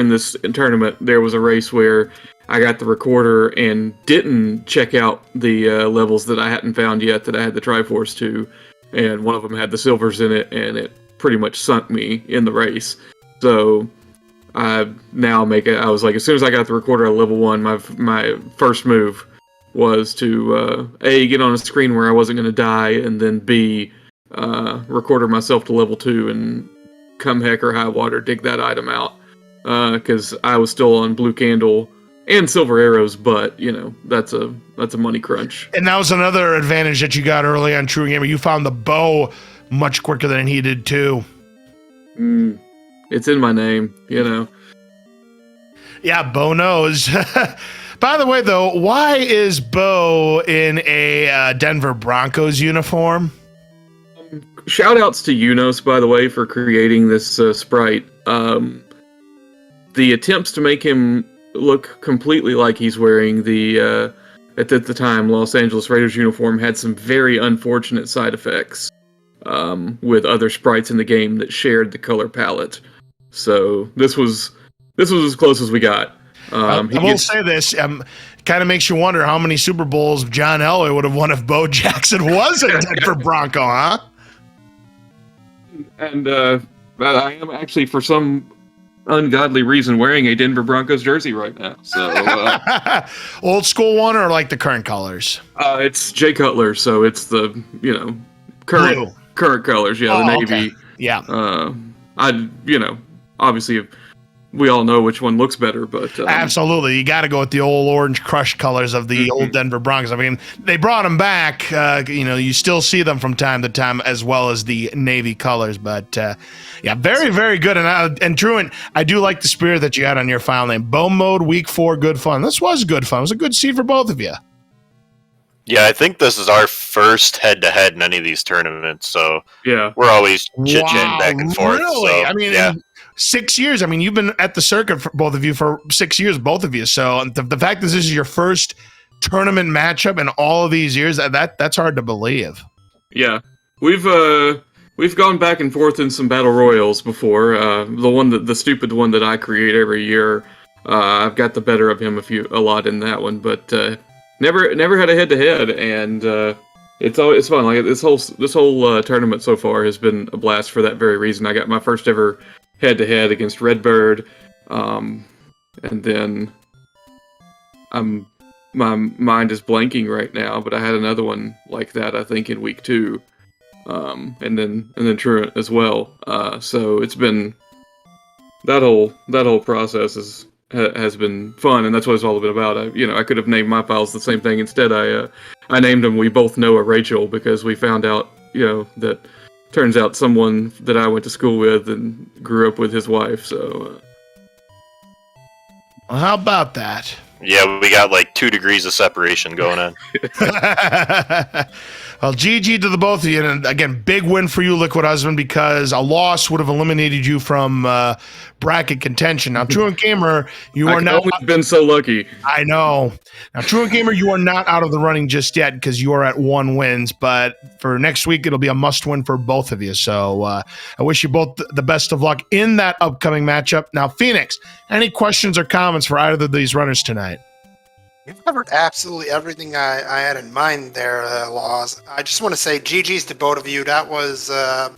in this tournament, there was a race where I got the recorder and didn't check out the levels that I hadn't found yet that I had the Triforce to, and one of them had the silvers in it, and it pretty much sunk me in the race. So I was like, as soon as I got the recorder at level 1, my first move was to A, get on a screen where I wasn't going to die, and then B, recorder myself to level 2 and come heck or high water, dig that item out, because I was still on blue candle and silver arrows, but you know that's a money crunch. And that was another advantage that you got early on TruantGamer. You found the bow much quicker than he did too. It's in my name, you know. Yeah, Bo knows. By the way, though, why is Bo in a Denver Broncos uniform? Shout outs to Unos, by the way, for creating this sprite. The attempts to make him look completely like he's wearing the, at the time, Los Angeles Raiders uniform had some very unfortunate side effects with other sprites in the game that shared the color palette. So this was as close as we got. I will say this. Kind of makes you wonder how many Super Bowls John Elway would have won if Bo Jackson was a Denver Bronco, huh? And I am actually, for some ungodly reason, wearing a Denver Broncos jersey right now. So old school one or like the current colors? It's Jay Cutler, so it's the current colors. Yeah, the navy. Okay. Yeah. Obviously we all know which one looks better, but absolutely, you got to go with the old orange crush colors of the old Denver Broncos. I mean, they brought them back. You still see them from time to time, as well as the navy colors. But yeah, very, very good. And Truant, I do like the spirit that you had on your file name. Bow mode, week 4, good fun. This was good fun. It was a good seed for both of you. Yeah, I think this is our first head-to-head in any of these tournaments. So yeah, we're always chit-chatting back and forth. Really? So, I mean, yeah. 6 years. I mean, you've been at the circuit for both of you for 6 years, both of you. So the fact that this is your first tournament matchup in all of these years, that's hard to believe. Yeah, we've gone back and forth in some battle royals before. The stupid one that I create every year, I've got the better of him a lot in that one, but never had a head to head, and it's fun. Like this whole tournament so far has been a blast for that very reason. I got my first ever head-to-head against Redbird, and then my mind is blanking right now, but I had another one like that, I think, in week 2, and then Truant as well. So it's been that whole process has been fun, and that's what it's all been about. I could have named my files the same thing. Instead, I named them "We Both Know a Rachel" because we found out that. Turns out someone that I went to school with and grew up with his wife, so... Well, how about that? Yeah, we got like 2 degrees of separation going on. Well, GG to the both of you. And again, big win for you, Liquid Husband, because a loss would have eliminated you from bracket contention. Now, TruantGamer, you are not. I've been so lucky. I know. Now, TruantGamer, you are not out of the running just yet because you are at 1 wins. But for next week, it'll be a must win for both of you. So I wish you both the best of luck in that upcoming matchup. Now, Phoenix, any questions or comments for either of these runners tonight? You've covered absolutely everything I had in mind there, Laws. I just want to say GG's to both of you. That was an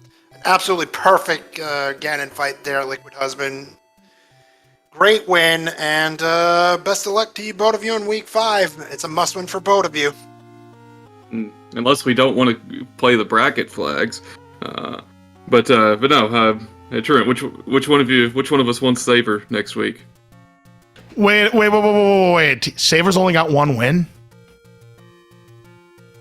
absolutely perfect Ganon fight there, Liquid Husband. Great win, and best of luck to you both of you in Week 5. It's a must-win for both of you. Unless we don't want to play the bracket flags. But no, Truant, which one of us wants Saber next week? Wait. Saber's only got 1 win?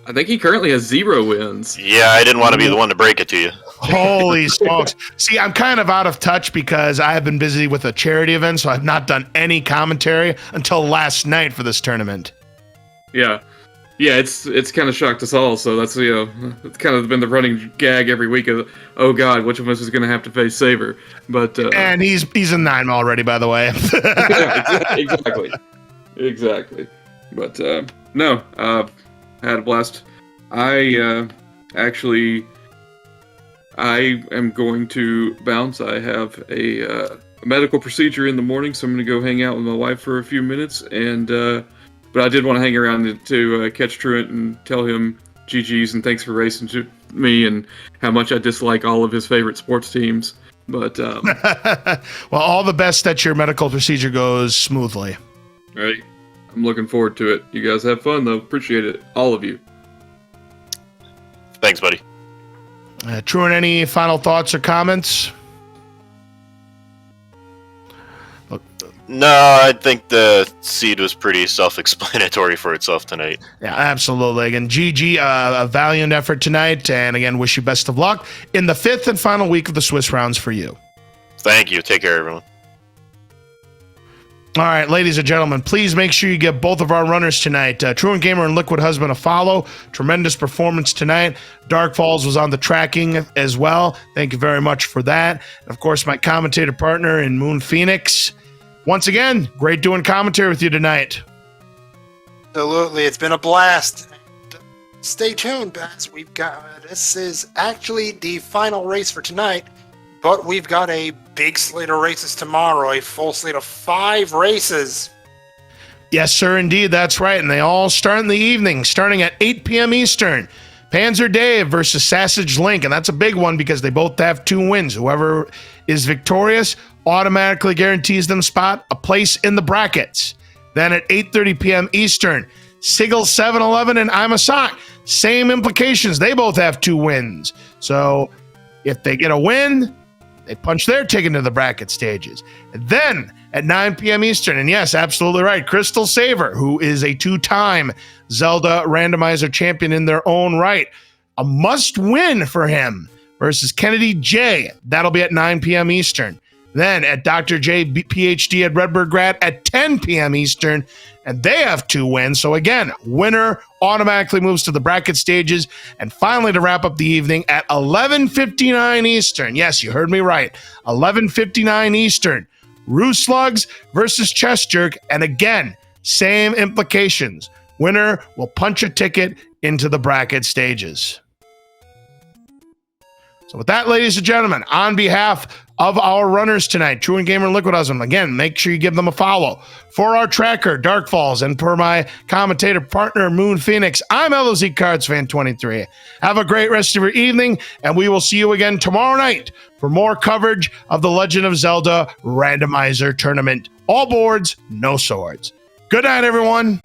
I think he currently has 0 wins. Yeah, I didn't want to be the one to break it to you. Holy smokes. See, I'm kind of out of touch because I have been busy with a charity event, so I've not done any commentary until last night for this tournament. Yeah, it's kind of shocked us all. So that's it's kind of been the running gag every week of, oh God, which of us is going to have to face Saber? But and he's in 9 already, by the way. Yeah, exactly. But no, had a blast. I am going to bounce. I have a medical procedure in the morning, so I'm going to go hang out with my wife for a few minutes and. But I did want to hang around to catch Truant and tell him GG's and thanks for racing to me and how much I dislike all of his favorite sports teams. But well, all the best that your medical procedure goes smoothly. Right. I'm looking forward to it. You guys have fun, though. Appreciate it. All of you. Thanks, buddy. Truant, any final thoughts or comments? No, I think the seed was pretty self-explanatory for itself tonight. Yeah, absolutely. Again, GG, a valiant effort tonight. And again, wish you best of luck in the 5th and final week of the Swiss rounds for you. Thank you. Take care, everyone. All right, ladies and gentlemen, please make sure you give both of our runners tonight, TruantGamer and Liquid Husband, a follow. Tremendous performance tonight. Dark Falls was on the tracking as well. Thank you very much for that. And of course, my commentator partner in Moon Phoenix. Once again, great doing commentary with you tonight. Absolutely, it's been a blast. Stay tuned, Bats. This is actually the final race for tonight, but we've got a big slate of races tomorrow, a full slate of 5 races. Yes, sir, indeed, that's right, and they all start in the evening, starting at 8 p.m. Eastern. Panzer Dave versus Sausage Link, and that's a big one because they both have 2 wins. Whoever is victorious automatically guarantees them a place in the brackets. Then at 8:30 p.m. Eastern, Sigil 7-Eleven and I'm a Sock. Same implications. They both have 2 wins. So if they get a win, they punch their ticket into the bracket stages. And then at 9 p.m. Eastern, and yes, absolutely right, Crystal Saver, who is a 2-time Zelda Randomizer champion in their own right. A must-win for him versus Kennedy J. That'll be at 9 p.m. Eastern. Then at Dr. J, PhD at Redbird Grad at 10 p.m. Eastern, and they have 2 wins. So again, winner automatically moves to the bracket stages. And finally, to wrap up the evening at 11:59 Eastern. Yes, you heard me right. 11:59 Eastern. Roo Slugs versus Chest Jerk. And again, same implications. Winner will punch a ticket into the bracket stages. So with that, ladies and gentlemen, on behalf of our runners tonight, TruantGamer and Liquid Husband, again, make sure you give them a follow. For our tracker, Dark Falls, and for my commentator partner, Moon Phoenix, I'm LOZ Cards Fan 23. Have a great rest of your evening, and we will see you again tomorrow night for more coverage of the Legend of Zelda Randomizer Tournament. All boards, no swords. Good night, everyone.